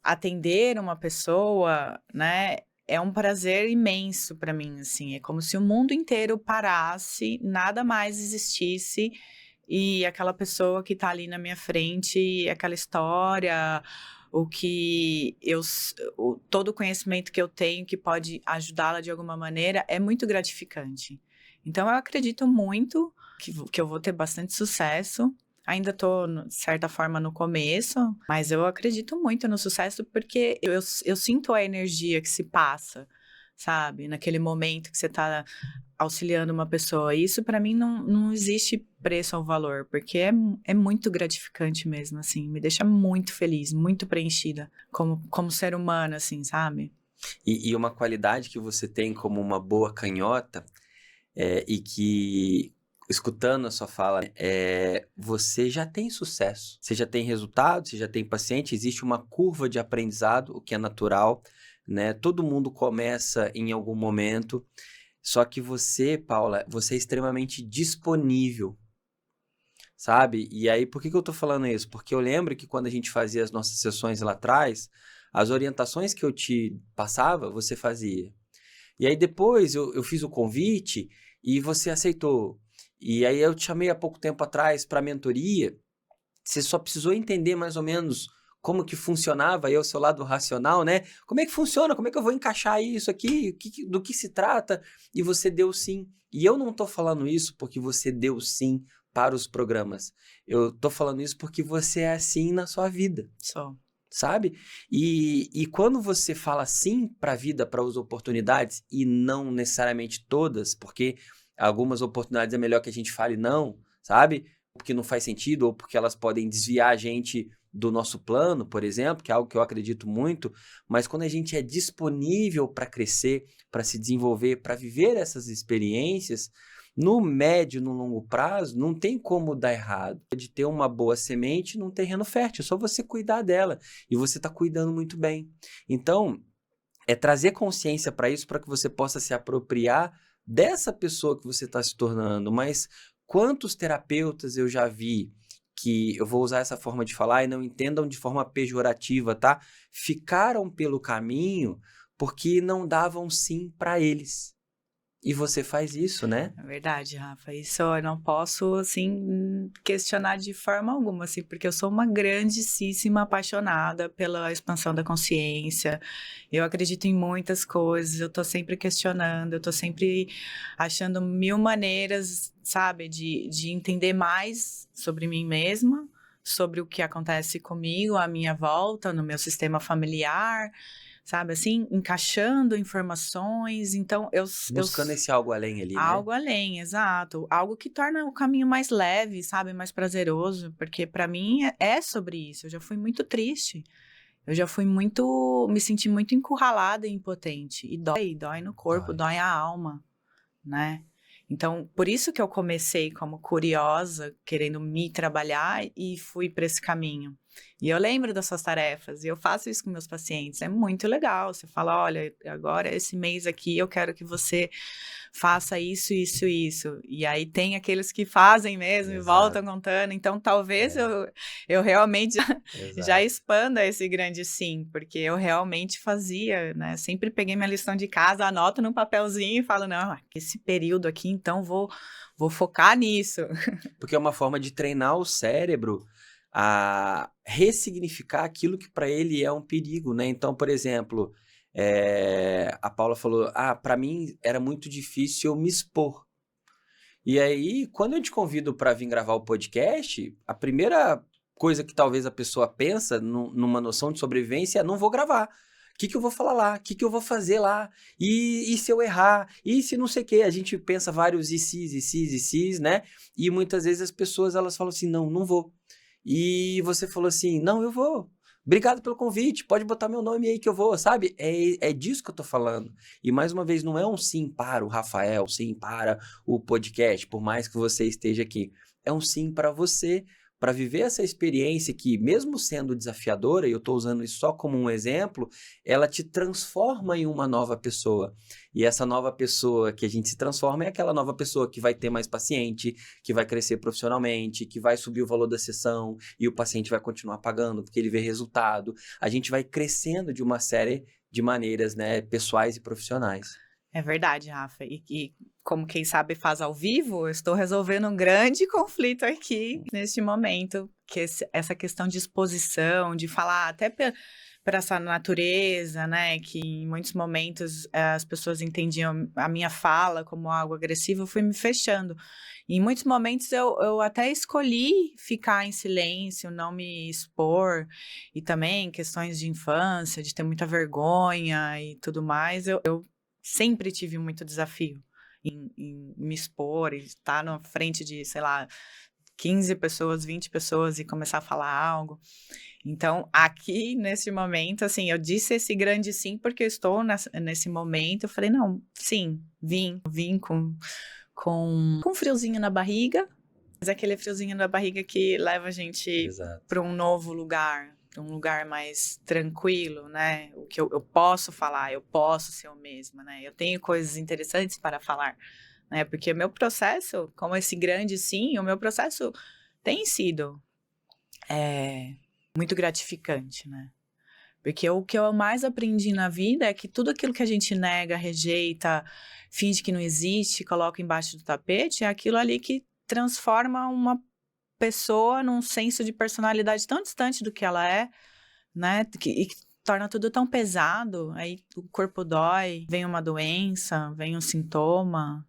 atender uma pessoa, né, é um prazer imenso para mim, assim, é como se o mundo inteiro parasse, nada mais existisse, e aquela pessoa que tá ali na minha frente, aquela história, o que todo o conhecimento que eu tenho que pode ajudá-la de alguma maneira, é muito gratificante. Então eu acredito muito que eu vou ter bastante sucesso. Ainda tô, de certa forma, no começo, mas eu acredito muito no sucesso porque eu sinto a energia que se passa, sabe? Naquele momento que você tá auxiliando uma pessoa. Isso para mim não existe preço ao valor, porque é muito gratificante mesmo, assim, me deixa muito feliz, muito preenchida como ser humano, assim, sabe? E uma qualidade que você tem como uma boa canhota e que, escutando a sua fala, você já tem sucesso, você já tem resultado, você já tem paciente, existe uma curva de aprendizado, o que é natural, né? Todo mundo começa em algum momento, só que você, Paula, você é extremamente disponível, sabe? E aí, por que eu tô falando isso? Porque eu lembro que quando a gente fazia as nossas sessões lá atrás, as orientações que eu te passava, você fazia. E aí depois eu fiz o convite e você aceitou. E aí eu te chamei há pouco tempo atrás para mentoria. Você só precisou entender mais ou menos como que funcionava aí o seu lado racional, né? Como é que funciona? Como é que eu vou encaixar isso aqui? Do que se trata? E você deu sim. E eu não estou falando isso porque você deu sim para os programas. Eu estou falando isso porque você é assim na sua vida, Só. sabe? E quando você fala sim para a vida, para as oportunidades, e não necessariamente todas, porque algumas oportunidades é melhor que a gente fale não, sabe? Porque não faz sentido, ou porque elas podem desviar a gente do nosso plano, por exemplo, que é algo que eu acredito muito, mas quando a gente é disponível para crescer, para se desenvolver, para viver essas experiências, no médio, no longo prazo, não tem como dar errado. De ter uma boa semente num terreno fértil, é só você cuidar dela. E você está cuidando muito bem. Então, é trazer consciência para isso, para que você possa se apropriar dessa pessoa que você está se tornando. Mas quantos terapeutas eu já vi que, eu vou usar essa forma de falar e não entendam de forma pejorativa, tá? Ficaram pelo caminho porque não davam sim para eles. E você faz isso, né? É verdade, Rafa. Isso eu não posso, assim, questionar de forma alguma, assim, porque eu sou uma grandíssima apaixonada pela expansão da consciência. Eu acredito em muitas coisas, eu tô sempre questionando, eu tô sempre achando mil maneiras, sabe, de entender mais sobre mim mesma, sobre o que acontece comigo, à minha volta, no meu sistema familiar, sabe, assim, encaixando informações. Então, Buscando esse algo além ali, né? algo além, exato. Algo que torna o caminho mais leve, sabe, mais prazeroso, porque para mim é sobre isso. Eu já fui muito triste. Eu já fui muito, me senti muito encurralada e impotente. E dói no corpo, Dói. dói a alma, né? Então, por isso que eu comecei como curiosa, querendo me trabalhar e fui para esse caminho. E eu lembro das suas tarefas, e eu faço isso com meus pacientes. É muito legal. Você fala, olha, agora esse mês aqui eu quero que você faça isso, isso, isso. E aí tem aqueles que fazem mesmo e Exato. voltam contando. Então, talvez É, eu realmente já exato. expanda esse grande sim, porque eu realmente fazia, né? Sempre peguei minha lição de casa, anoto num papelzinho e falo, não, esse período aqui, então vou focar nisso. Porque é uma forma de treinar o cérebro a ressignificar aquilo que para ele é um perigo, né? Então, por exemplo, a Paula falou, para mim era muito difícil eu me expor. E aí, quando eu te convido para vir gravar o podcast, a primeira coisa que talvez a pessoa pensa numa noção de sobrevivência é não vou gravar. O que eu vou falar lá? O que eu vou fazer lá? E se eu errar? E se não sei o quê? A gente pensa vários e se's, né? E muitas vezes as pessoas elas falam assim, não vou. E você falou assim, não, eu vou. Obrigado pelo convite, pode botar meu nome aí que eu vou, sabe? É disso que eu tô falando. E mais uma vez, não é um sim para o Rafael, sim para o podcast, por mais que você esteja aqui. É um sim para você, para viver essa experiência que, mesmo sendo desafiadora, e eu estou usando isso só como um exemplo, ela te transforma em uma nova pessoa. E essa nova pessoa que a gente se transforma é aquela nova pessoa que vai ter mais paciente, que vai crescer profissionalmente, que vai subir o valor da sessão e o paciente vai continuar pagando porque ele vê resultado. A gente vai crescendo de uma série de maneiras, né, pessoais e profissionais. É verdade, Rafa. E como quem sabe faz ao vivo, eu estou resolvendo um grande conflito aqui neste momento, que essa questão de exposição, de falar até para essa natureza, né, que em muitos momentos as pessoas entendiam a minha fala como algo agressivo, eu fui me fechando. E em muitos momentos eu até escolhi ficar em silêncio, não me expor, e também questões de infância, de ter muita vergonha e tudo mais, eu sempre tive muito desafio em me expor, e estar na frente de, sei lá, 15 pessoas, 20 pessoas e começar a falar algo. Então, aqui, nesse momento, assim, eu disse esse grande sim porque eu estou nesse momento. Eu falei, não, sim, vim com um friozinho na barriga, mas aquele friozinho na barriga que leva a gente Exato. para um novo lugar, para um lugar mais tranquilo, né? O que eu posso falar, eu posso ser eu mesma, né? Eu tenho coisas interessantes para falar, né? Porque o meu processo, como esse grande sim, o meu processo tem sido muito gratificante, né? Porque o que eu mais aprendi na vida é que tudo aquilo que a gente nega, rejeita, finge que não existe, coloca embaixo do tapete, é aquilo ali que transforma uma pessoa num senso de personalidade tão distante do que ela é, né? E que torna tudo tão pesado. Aí o corpo dói, vem uma doença, vem um sintoma,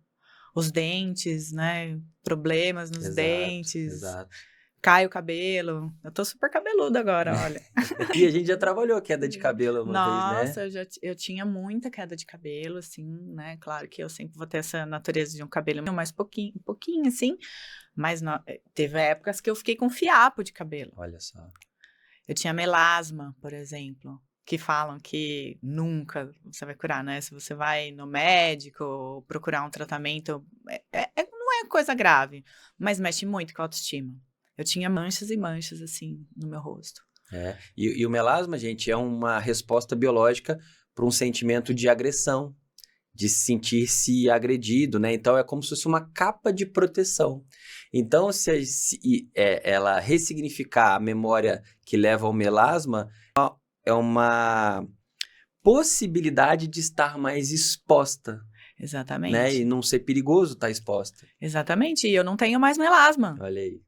os dentes, né? Problemas nos Exato, dentes, exato. cai o cabelo. Eu tô super cabeluda agora, olha. E a gente já trabalhou queda de cabelo uma vez, né? Nossa, eu tinha muita queda de cabelo, assim, né? Claro que eu sempre vou ter essa natureza de um cabelo mais pouquinho assim, mas teve épocas que eu fiquei com fiapo de cabelo. Olha só. Eu tinha melasma, por exemplo, que falam que nunca você vai curar, né? Se você vai no médico ou procurar um tratamento, não é coisa grave, mas mexe muito com a autoestima. Eu tinha manchas e manchas, assim, no meu rosto. E o melasma, gente, é uma resposta biológica para um sentimento de agressão, de sentir-se agredido, né? Então, é como se fosse uma capa de proteção. Então, se ela ressignificar a memória que leva ao melasma, é uma possibilidade de estar mais exposta. né? E Exatamente. não ser perigoso estar exposta. Exatamente. E eu não tenho mais melasma. Olha aí.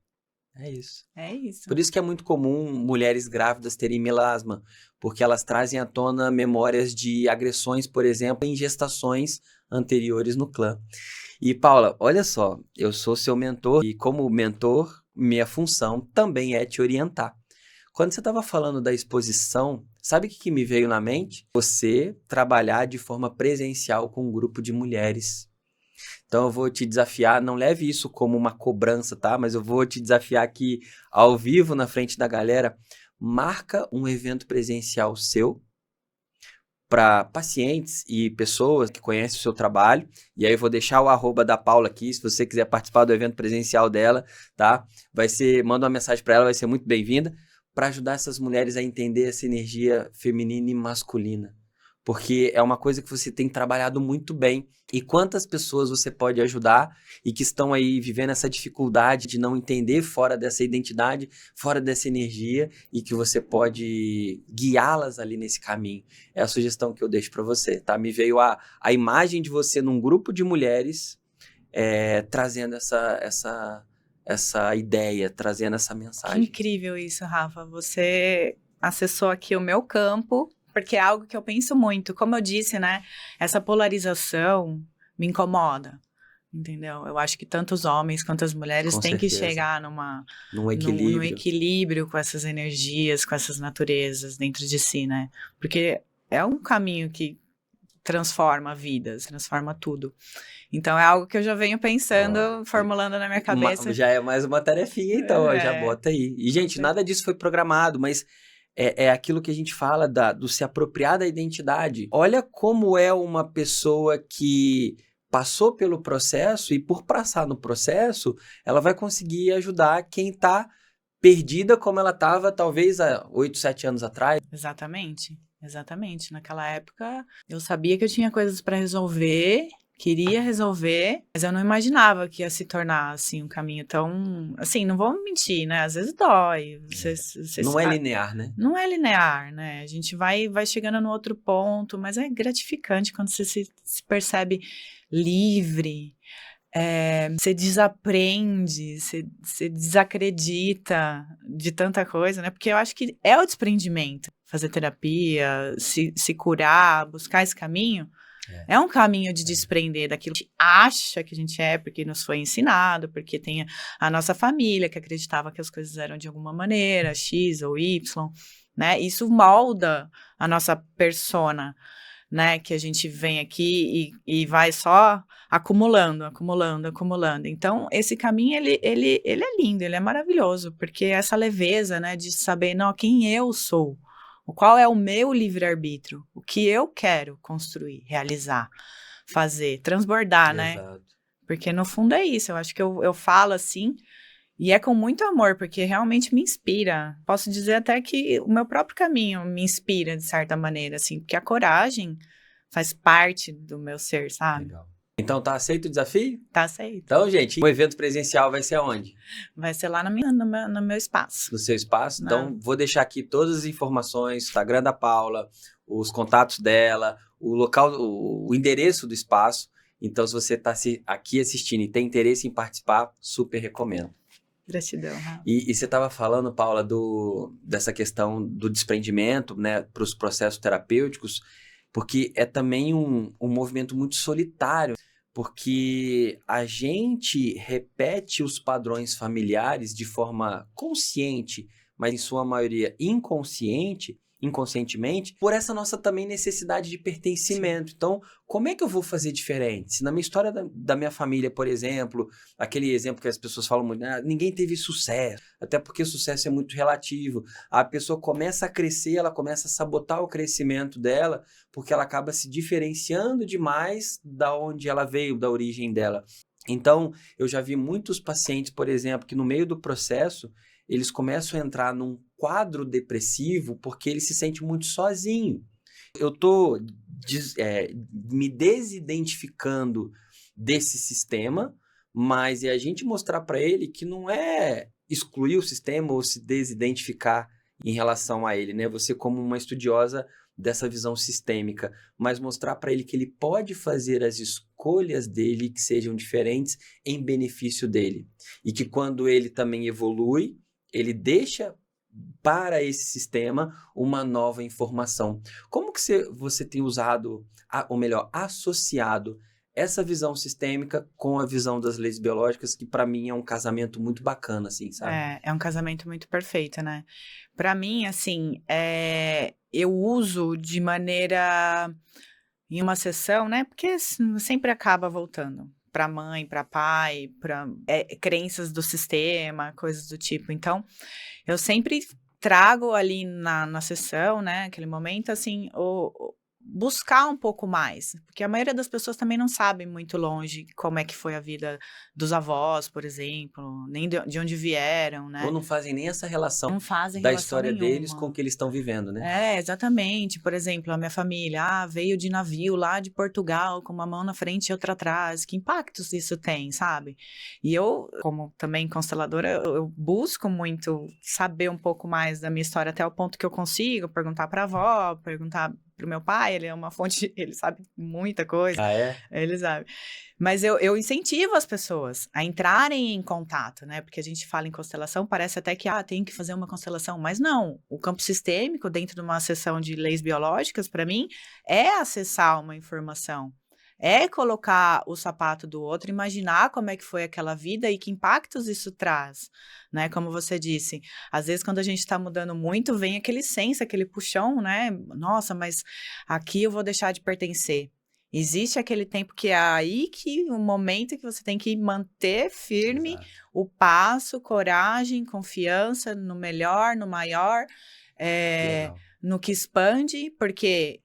É isso. É isso. Por isso que é muito comum mulheres grávidas terem melasma, porque elas trazem à tona memórias de agressões, por exemplo, em gestações anteriores no clã. E Paula, olha só, eu sou seu mentor e como mentor, minha função também é te orientar. Quando você estava falando da exposição, sabe o que me veio na mente? Você trabalhar de forma presencial com um grupo de mulheres. Então eu vou te desafiar, não leve isso como uma cobrança, tá? Mas eu vou te desafiar aqui ao vivo na frente da galera. Marca um evento presencial seu para pacientes e pessoas que conhecem o seu trabalho. E aí eu vou deixar o arroba da Paula aqui, se você quiser participar do evento presencial dela, tá? Manda uma mensagem para ela, vai ser muito bem-vinda, para ajudar essas mulheres a entender essa energia feminina e masculina. Porque é uma coisa que você tem trabalhado muito bem. E quantas pessoas você pode ajudar e que estão aí vivendo essa dificuldade de não entender fora dessa identidade, fora dessa energia, e que você pode guiá-las ali nesse caminho. É a sugestão que eu deixo para você, tá? Me veio a imagem de você num grupo de mulheres trazendo essa ideia, trazendo essa Que mensagem. incrível isso, Rafa. Você acessou aqui o meu campo, porque é algo que eu penso muito. Como eu disse, né? Essa polarização me incomoda, entendeu? Eu acho que tanto os homens quanto as mulheres Com têm que certeza. chegar Num num equilíbrio. equilíbrio com essas energias, com essas naturezas dentro de si, né? Porque é um caminho que transforma vidas, transforma tudo. Então é algo que eu já venho pensando, formulando na minha cabeça. Já é mais uma tarefinha, então, ó, já É, bota aí. E, gente, nada disso foi programado, mas é aquilo que a gente fala do se apropriar da identidade. Olha como é uma pessoa que passou pelo processo e por passar no processo, ela vai conseguir ajudar quem tá perdida como ela estava talvez há 8, 7 anos atrás. exatamente, exatamente. Naquela época eu sabia que eu tinha coisas para resolver, queria resolver, mas eu não imaginava que ia se tornar assim um caminho tão, assim, não vou mentir, né? Às vezes dói. Não é linear, né? Não é linear, né? A gente vai chegando no outro ponto, mas é gratificante quando você se percebe livre. Você desaprende, você desacredita de tanta coisa, né? Porque eu acho que é o desprendimento. Fazer terapia, se curar, buscar esse caminho, é um caminho de desprender daquilo que a gente acha que a gente é, porque nos foi ensinado, porque tem a nossa família que acreditava que as coisas eram de alguma maneira, X ou Y, né? Isso molda a nossa persona, né? Que a gente vem aqui e vai só acumulando. Então, esse caminho, ele é lindo, ele é maravilhoso, porque essa leveza, né, de saber, não, quem eu sou, qual é o meu livre-arbítrio, o que eu quero construir, realizar, fazer, transbordar, né? Exato. Porque no fundo é isso, eu acho que eu falo assim, e é com muito amor, porque realmente me inspira. Posso dizer até que o meu próprio caminho me inspira, de certa maneira, assim, porque a coragem faz parte do meu ser, sabe? Legal. Então, tá aceito o desafio? Tá aceito. Então, gente, o evento presencial vai ser aonde? Vai ser lá no meu espaço. No seu espaço. Não. Então, vou deixar aqui todas as informações, o Instagram da Paula, os contatos dela, o local, o endereço do espaço. Então, se você está aqui assistindo e tem interesse em participar, super recomendo. Gratidão. E você estava falando, Paula, dessa questão do desprendimento, né, para os processos terapêuticos, porque é também um movimento muito solitário, porque a gente repete os padrões familiares de forma consciente, mas em sua maioria inconscientemente, por essa nossa também necessidade de pertencimento. Sim. Então, como é que eu vou fazer diferente? Se na minha história da minha família, por exemplo, aquele exemplo que as pessoas falam muito, ninguém teve sucesso, até porque sucesso é muito relativo. A pessoa começa a crescer, ela começa a sabotar o crescimento dela, porque ela acaba se diferenciando demais da onde ela veio, da origem dela. Então, eu já vi muitos pacientes, por exemplo, que no meio do processo, eles começam a entrar num quadro depressivo porque ele se sente muito sozinho. Eu estou me desidentificando desse sistema, mas é a gente mostrar para ele que não é excluir o sistema ou se desidentificar em relação a ele, né? Você, como uma estudiosa dessa visão sistêmica, mas mostrar para ele que ele pode fazer as escolhas dele que sejam diferentes em benefício dele. E que quando ele também evolui, ele deixa para esse sistema uma nova informação. Como que você tem usado, ou melhor, associado essa visão sistêmica com a visão das leis biológicas, que para mim é um casamento muito bacana, assim, sabe? É um casamento muito perfeito, né? Para mim, assim, eu uso de maneira em uma sessão, né? Porque sempre acaba voltando para mãe, para pai, para crenças do sistema, coisas do tipo. Então, eu sempre trago ali na sessão, né? Aquele momento, assim, buscar um pouco mais, porque a maioria das pessoas também não sabe muito longe como é que foi a vida dos avós, por exemplo, nem de onde vieram, Ou né? não fazem nem essa relação Não fazem da relação história deles com o nenhuma. que eles estão vivendo, né? Exatamente. Por exemplo, a minha família, veio de navio lá de Portugal, com uma mão na frente e outra atrás. Que impactos isso tem, sabe? E eu, como também consteladora, eu busco muito saber um pouco mais da minha história, até o ponto que eu consigo perguntar para a avó, perguntar para o meu pai, ele é uma fonte, ele sabe muita coisa, Ah, é? ele sabe. Mas eu incentivo as pessoas a entrarem em contato, né? Porque a gente fala em constelação, parece até que tem que fazer uma constelação, mas não. O campo sistêmico, dentro de uma sessão de leis biológicas, para mim, é acessar uma informação. É colocar o sapato do outro, imaginar como é que foi aquela vida e que impactos isso traz, né? Como você disse, às vezes quando a gente está mudando muito, vem aquele senso, aquele puxão, né? Nossa, mas aqui eu vou deixar de pertencer. Existe aquele tempo que é aí que o momento que você tem que manter firme Exato. o passo, coragem, confiança no melhor, no maior, Legal. no que expande, porque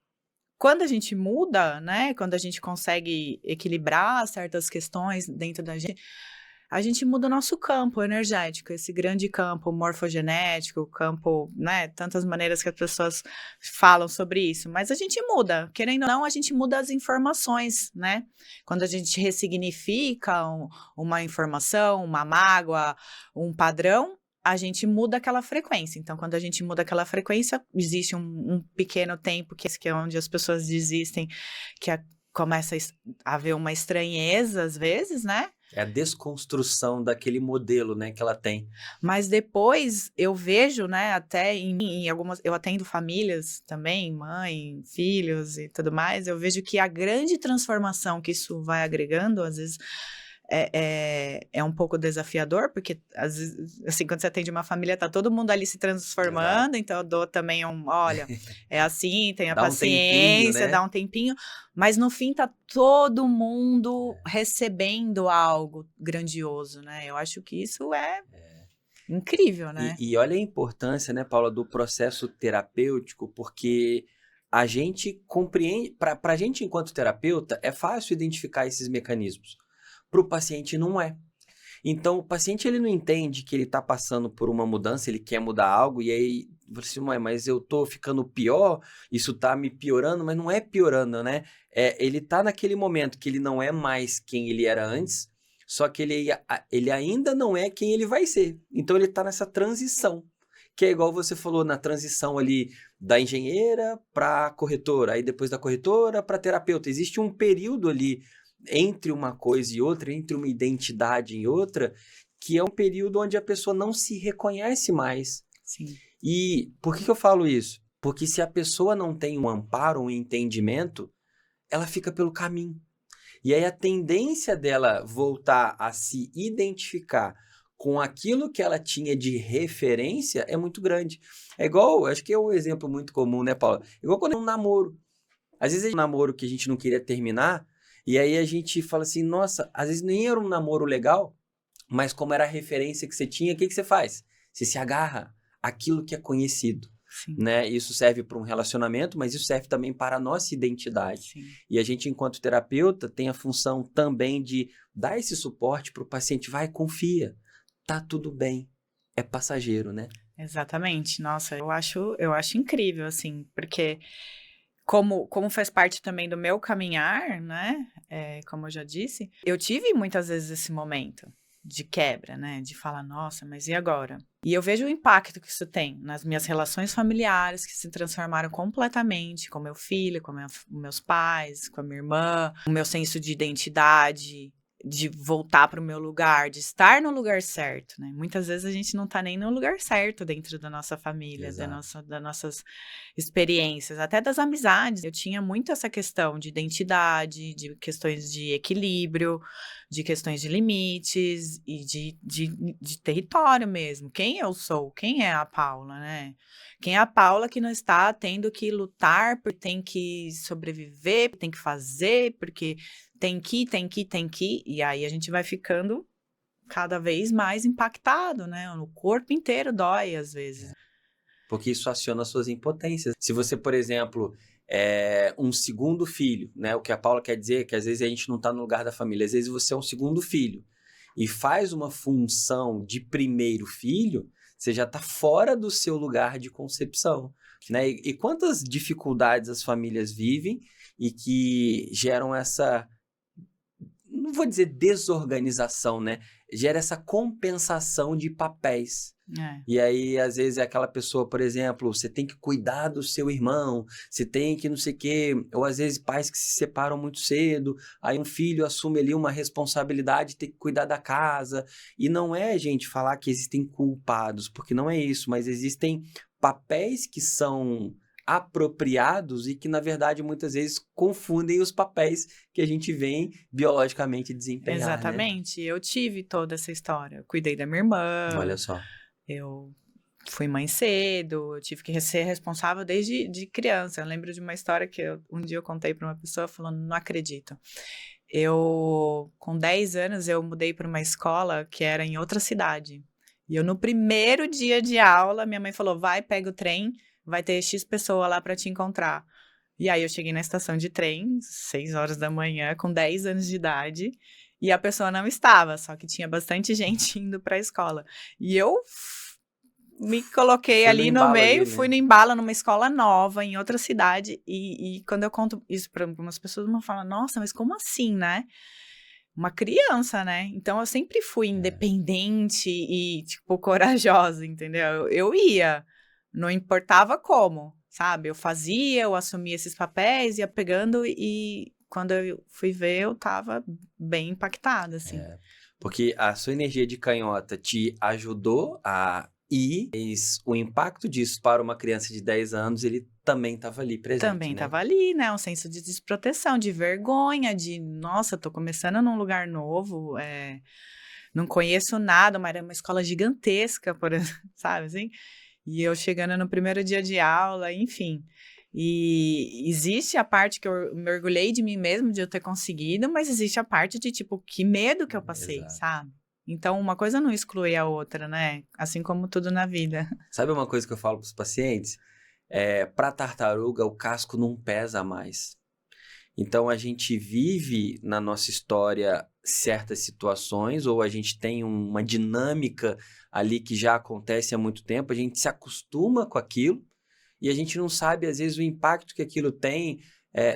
quando a gente muda, né, quando a gente consegue equilibrar certas questões dentro da gente, a gente muda o nosso campo energético, esse grande campo morfogenético, campo, né, tantas maneiras que as pessoas falam sobre isso, mas a gente muda, querendo ou não, a gente muda as informações, né? Quando a gente ressignifica uma informação, uma mágoa, um padrão, a gente muda aquela frequência. Então, quando a gente muda aquela frequência, existe um pequeno tempo, que é onde as pessoas desistem, começa a haver uma estranheza às vezes, né? É a desconstrução daquele modelo, né, que ela tem. Mas depois eu vejo, né, até em algumas, eu atendo famílias também, mãe, filhos e tudo mais, eu vejo que a grande transformação que isso vai agregando, às vezes, é um pouco desafiador, porque às vezes, assim, quando você atende uma família, tá todo mundo ali se Exato. transformando, então eu dou também olha, é assim, tenha Dá um tempinho, paciência, dá né? um tempinho, mas no fim tá todo mundo recebendo algo grandioso, né? Eu acho que isso é incrível, né? E olha a importância, né, Paula, do processo terapêutico, porque a gente compreende, para a gente enquanto terapeuta, é fácil identificar esses mecanismos. Para o paciente não é. Então, o paciente ele não entende que ele está passando por uma mudança, ele quer mudar algo, e aí você assim, mas eu tô ficando pior, isso tá me piorando, mas não é piorando, né? Ele tá naquele momento que ele não é mais quem ele era antes, só que ele ainda não é quem ele vai ser. Então, ele tá nessa transição, que é igual você falou, na transição ali da engenheira para corretora, aí depois da corretora para terapeuta. Existe um período ali entre uma coisa e outra, entre uma identidade e outra, que é um período onde a pessoa não se reconhece mais. Sim. E por que eu falo isso? Porque se a pessoa não tem um amparo, um entendimento, ela fica pelo caminho. E aí a tendência dela voltar a se identificar com aquilo que ela tinha de referência é muito grande. É igual, acho que é um exemplo muito comum, né, Paula? Igual quando é um namoro. Às vezes é um namoro que a gente não queria terminar, e aí a gente fala assim, nossa, às vezes nem era um namoro legal, mas como era a referência que você tinha, o que você faz? Você se agarra àquilo que é conhecido, Sim, né? Isso serve para um relacionamento, mas isso serve também para a nossa identidade. sim. E a gente, enquanto terapeuta, tem a função também de dar esse suporte para o paciente. Vai, confia, tá tudo bem, é passageiro, né? Exatamente. Nossa, eu acho incrível, assim, porque como faz parte também do meu caminhar, né? Como eu já disse, eu tive muitas vezes esse momento. de quebra, né? De falar, nossa, mas e agora? E eu vejo o impacto que isso tem nas minhas relações familiares, que se transformaram completamente com meu filho, com meus pais, com a minha irmã, o meu senso de identidade, de voltar para o meu lugar, de estar no lugar certo, né? Muitas vezes a gente não está nem no lugar certo dentro da nossa família, das nossas experiências, até das amizades. Eu tinha muito essa questão de identidade, de questões de equilíbrio, de questões de limites e de território mesmo. Quem eu sou? Quem é a Paula, né? Quem é a Paula que não está tendo que lutar, porque tem que sobreviver, tem que fazer, porque tem que, e aí a gente vai ficando cada vez mais impactado, né? O corpo inteiro dói às vezes. Porque isso aciona suas impotências. Se você, por exemplo, é um segundo filho, né? O que a Paula quer dizer é que às vezes a gente não está no lugar da família, às vezes você é um segundo filho e faz uma função de primeiro filho, você já está fora do seu lugar de concepção, né? E quantas dificuldades as famílias vivem e que geram essa, não vou dizer desorganização, né? Gera essa compensação de papéis. E aí, às vezes, é aquela pessoa, por exemplo, você tem que cuidar do seu irmão, você tem que não sei o quê, ou às vezes pais que se separam muito cedo, aí um filho assume ali uma responsabilidade de ter que cuidar da casa. E não é, gente, falar que existem culpados, porque não é isso, mas existem papéis que são apropriados e que, na verdade, muitas vezes confundem os papéis que a gente vem biologicamente desempenhar, Exatamente. Né? Eu tive toda essa história. Eu cuidei da minha irmã. Olha só. Eu fui mãe cedo, eu tive que ser responsável desde criança. Eu lembro de uma história que um dia eu contei para uma pessoa falando, não acredito. Com 10 anos, eu mudei para uma escola que era em outra cidade. E eu, no primeiro dia de aula, minha mãe falou, vai, pega o trem, vai ter X pessoa lá para te encontrar. E aí eu cheguei na estação de trem, 6 horas da manhã, com 10 anos de idade, e a pessoa não estava, só que tinha bastante gente indo para a escola. E eu me coloquei ali no meio, ali, né? Fui no embalo numa escola nova, em outra cidade, e quando eu conto isso para algumas pessoas, vão falar, nossa, mas como assim, né? Uma criança, né? Então eu sempre fui independente e, tipo, corajosa, entendeu? Eu ia, não importava como, sabe? Eu fazia, eu assumia esses papéis, ia pegando e quando eu fui ver, eu tava bem impactada, assim. Porque a sua energia de canhota te ajudou a ir, mas o impacto disso para uma criança de 10 anos, ele também estava ali presente, Também estava ali, né? Um senso de desproteção, de vergonha, de, nossa, tô começando num lugar novo, não conheço nada, mas era uma escola gigantesca, por exemplo, sabe assim? E eu chegando no primeiro dia de aula, enfim. E existe a parte que eu me orgulhei de mim mesmo, de eu ter conseguido, mas existe a parte de, tipo, que medo que eu passei, sabe? Então, uma coisa não exclui a outra, né? Assim como tudo na vida. Sabe uma coisa que eu falo para os pacientes? Para tartaruga, o casco não pesa mais. Então, a gente vive na nossa história certas situações, ou a gente tem uma dinâmica ali que já acontece há muito tempo, a gente se acostuma com aquilo, e a gente não sabe, às vezes, o impacto que aquilo tem,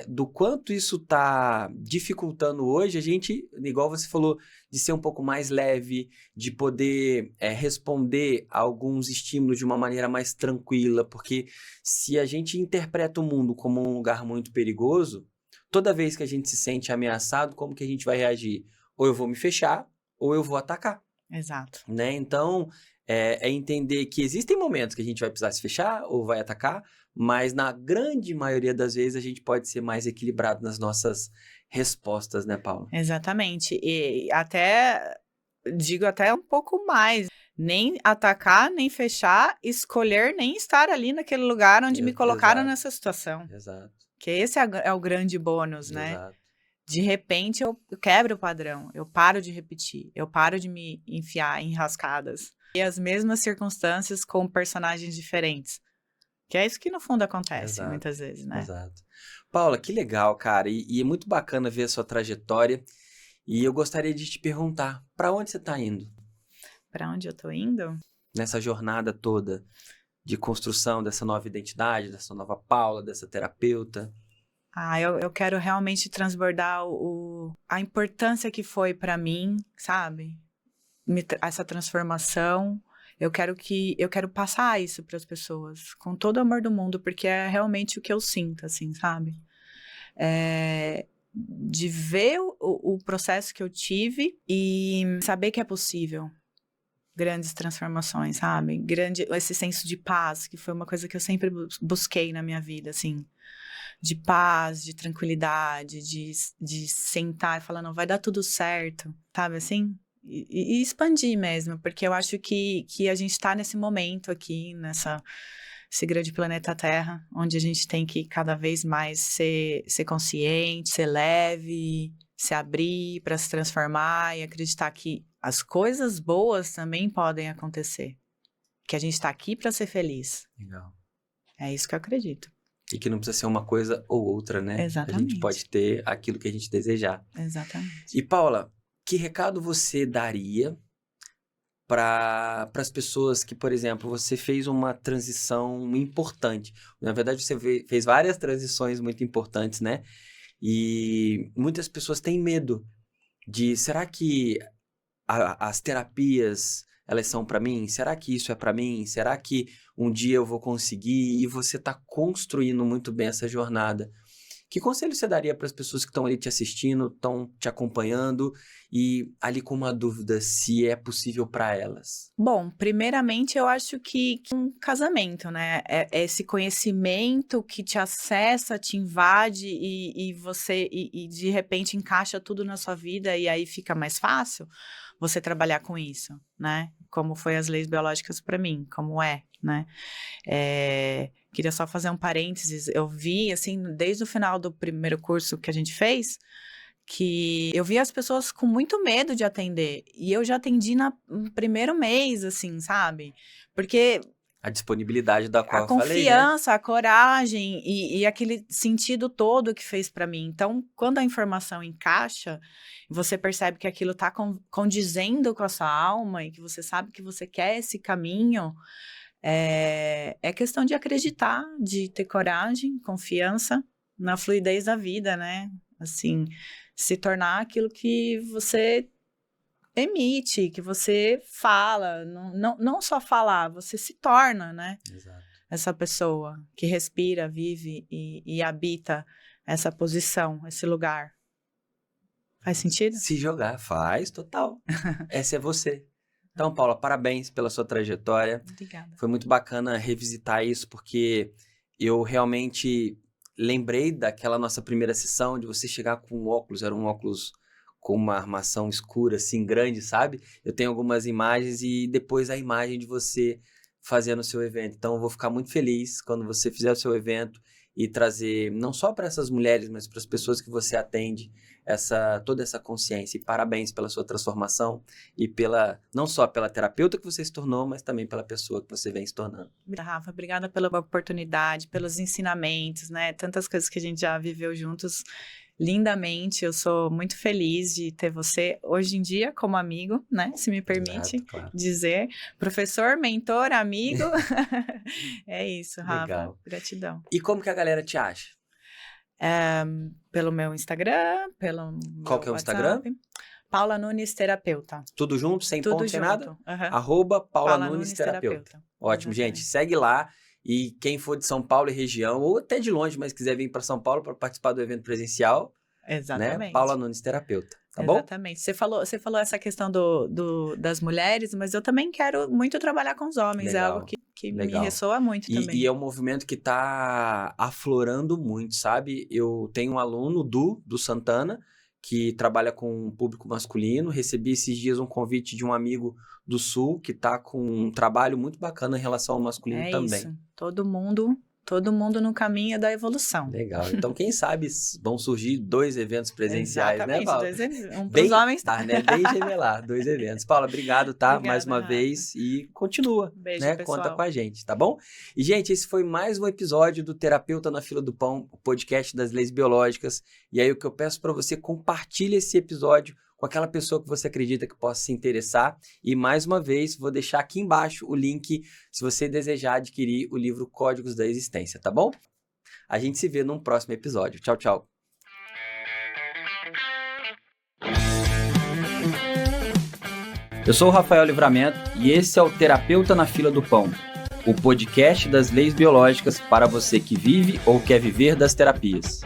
do quanto isso está dificultando hoje, a gente, igual você falou, de ser um pouco mais leve, de poder responder a alguns estímulos de uma maneira mais tranquila, porque se a gente interpreta o mundo como um lugar muito perigoso, toda vez que a gente se sente ameaçado, como que a gente vai reagir? Ou eu vou me fechar, ou eu vou atacar. Exato. Né? Então, é entender que existem momentos que a gente vai precisar se fechar ou vai atacar, mas na grande maioria das vezes a gente pode ser mais equilibrado nas nossas respostas, né, Paula? Exatamente. E digo até um pouco mais. Nem atacar, nem fechar, escolher nem estar ali naquele lugar onde me colocaram nessa situação. Exato. Que esse é o grande bônus, né? Exato. De repente eu quebro o padrão, eu paro de repetir, eu paro de me enfiar em enrascadas. E as mesmas circunstâncias com personagens diferentes. Que é isso que no fundo acontece muitas vezes, né? Exato. Paula, que legal, cara. E é muito bacana ver a sua trajetória. E eu gostaria de te perguntar, para onde você está indo? Para onde eu tô indo? Nessa jornada toda de construção dessa nova identidade, dessa nova Paula, dessa terapeuta. Eu quero realmente transbordar a importância que foi para mim, sabe? essa transformação. Eu quero passar isso para as pessoas, com todo o amor do mundo, porque é realmente o que eu sinto, assim, sabe? De ver o processo que eu tive e saber que é possível. Grandes transformações, sabe? Esse senso de paz, que foi uma coisa que eu sempre busquei na minha vida, assim. De paz, de tranquilidade, de sentar e falar, não, vai dar tudo certo, sabe assim? E expandir mesmo, porque eu acho que a gente está nesse momento aqui, esse grande planeta Terra, onde a gente tem que cada vez mais ser consciente, ser leve, se abrir para se transformar e acreditar que as coisas boas também podem acontecer. Que a gente está aqui para ser feliz. Legal. É isso que eu acredito. E que não precisa ser uma coisa ou outra, né? Exatamente. A gente pode ter aquilo que a gente desejar. Exatamente. E, Paula, que recado você daria para as pessoas que, por exemplo, você fez uma transição importante? Na verdade, você fez várias transições muito importantes, né? E muitas pessoas têm medo de, será que as terapias, elas são para mim? Será que isso é para mim? Será que um dia eu vou conseguir? E você está construindo muito bem essa jornada. Que conselho você daria para as pessoas que estão ali te assistindo, estão te acompanhando e ali com uma dúvida se é possível para elas? Bom, primeiramente eu acho que um casamento, né? É esse conhecimento que te acessa, te invade e você e de repente encaixa tudo na sua vida e aí fica mais fácil você trabalhar com isso, né? Como foi as leis biológicas para mim, como é, né? Queria só fazer um parênteses. Eu vi, assim, desde o final do primeiro curso que a gente fez, que eu vi as pessoas com muito medo de atender. E eu já atendi no primeiro mês, assim, sabe? Porque A disponibilidade da qual a eu falei, né? confiança, a coragem e aquele sentido todo que fez para mim. Então, quando a informação encaixa, você percebe que aquilo está condizendo com a sua alma e que você sabe que você quer esse caminho, é questão de acreditar, de ter coragem, confiança na fluidez da vida, né? Assim, se tornar aquilo que você emite, que você fala, não só falar, você se torna, né? Exato. Essa pessoa que respira, vive e habita essa posição, esse lugar. Faz sentido? Se jogar, faz, total. Essa é você. Então, Paula, parabéns pela sua trajetória. Obrigada. Foi muito bacana revisitar isso, porque eu realmente lembrei daquela nossa primeira sessão, de você chegar com um óculos, era um óculos com uma armação escura, assim, grande, sabe? Eu tenho algumas imagens e depois a imagem de você fazendo o seu evento. Então, eu vou ficar muito feliz quando você fizer o seu evento e trazer, não só para essas mulheres, mas para as pessoas que você atende, toda essa consciência. E parabéns pela sua transformação e não só pela terapeuta que você se tornou, mas também pela pessoa que você vem se tornando. Rafa, obrigada pela oportunidade, pelos ensinamentos, né? Tantas coisas que a gente já viveu juntos lindamente. Eu sou muito feliz de ter você hoje em dia como amigo, né? Se me permite dizer. Professor, mentor, amigo. É isso, Rafa. Legal. Gratidão. E como que a galera te acha? Pelo meu Instagram, pelo Qual que é o Instagram? Paula Nunes Terapeuta. Tudo junto, sem ponto, sem nada? Uhum. @Paula Nunes Terapeuta. Ótimo, exatamente. Gente, segue lá. E quem for de São Paulo e região, ou até de longe, mas quiser vir para São Paulo para participar do evento presencial, exatamente. Né? Paula Nunes Terapeuta, tá bom? Exatamente. Você falou essa questão das mulheres, mas eu também quero muito trabalhar com os homens. Legal. É algo que me ressoa muito também. E é um movimento que está aflorando muito, sabe? Eu tenho um aluno do Santana, que trabalha com um público masculino. Recebi esses dias um convite de um amigo do Sul, que está com um trabalho muito bacana em relação ao masculino também. Isso. Todo mundo no caminho da evolução. Legal. Então, quem sabe vão surgir 2 eventos presenciais, exatamente, né, Paula? 2 eventos. Um para os homens. Tá, né? Bem gemelar, 2 eventos. Paula, obrigado, tá? Obrigada, mais uma vez. E continua, beijo, né? pessoal. Conta com a gente, tá bom? E, gente, esse foi mais um episódio do Terapeuta na Fila do Pão, o podcast das leis biológicas. E aí, o que eu peço para você, compartilhe esse episódio com aquela pessoa que você acredita que possa se interessar. E, mais uma vez, vou deixar aqui embaixo o link se você desejar adquirir o livro Códigos da Existência, tá bom? A gente se vê num próximo episódio. Tchau, tchau. Eu sou o Rafael Livramento e esse é o Terapeuta na Fila do Pão, o podcast das leis biológicas para você que vive ou quer viver das terapias.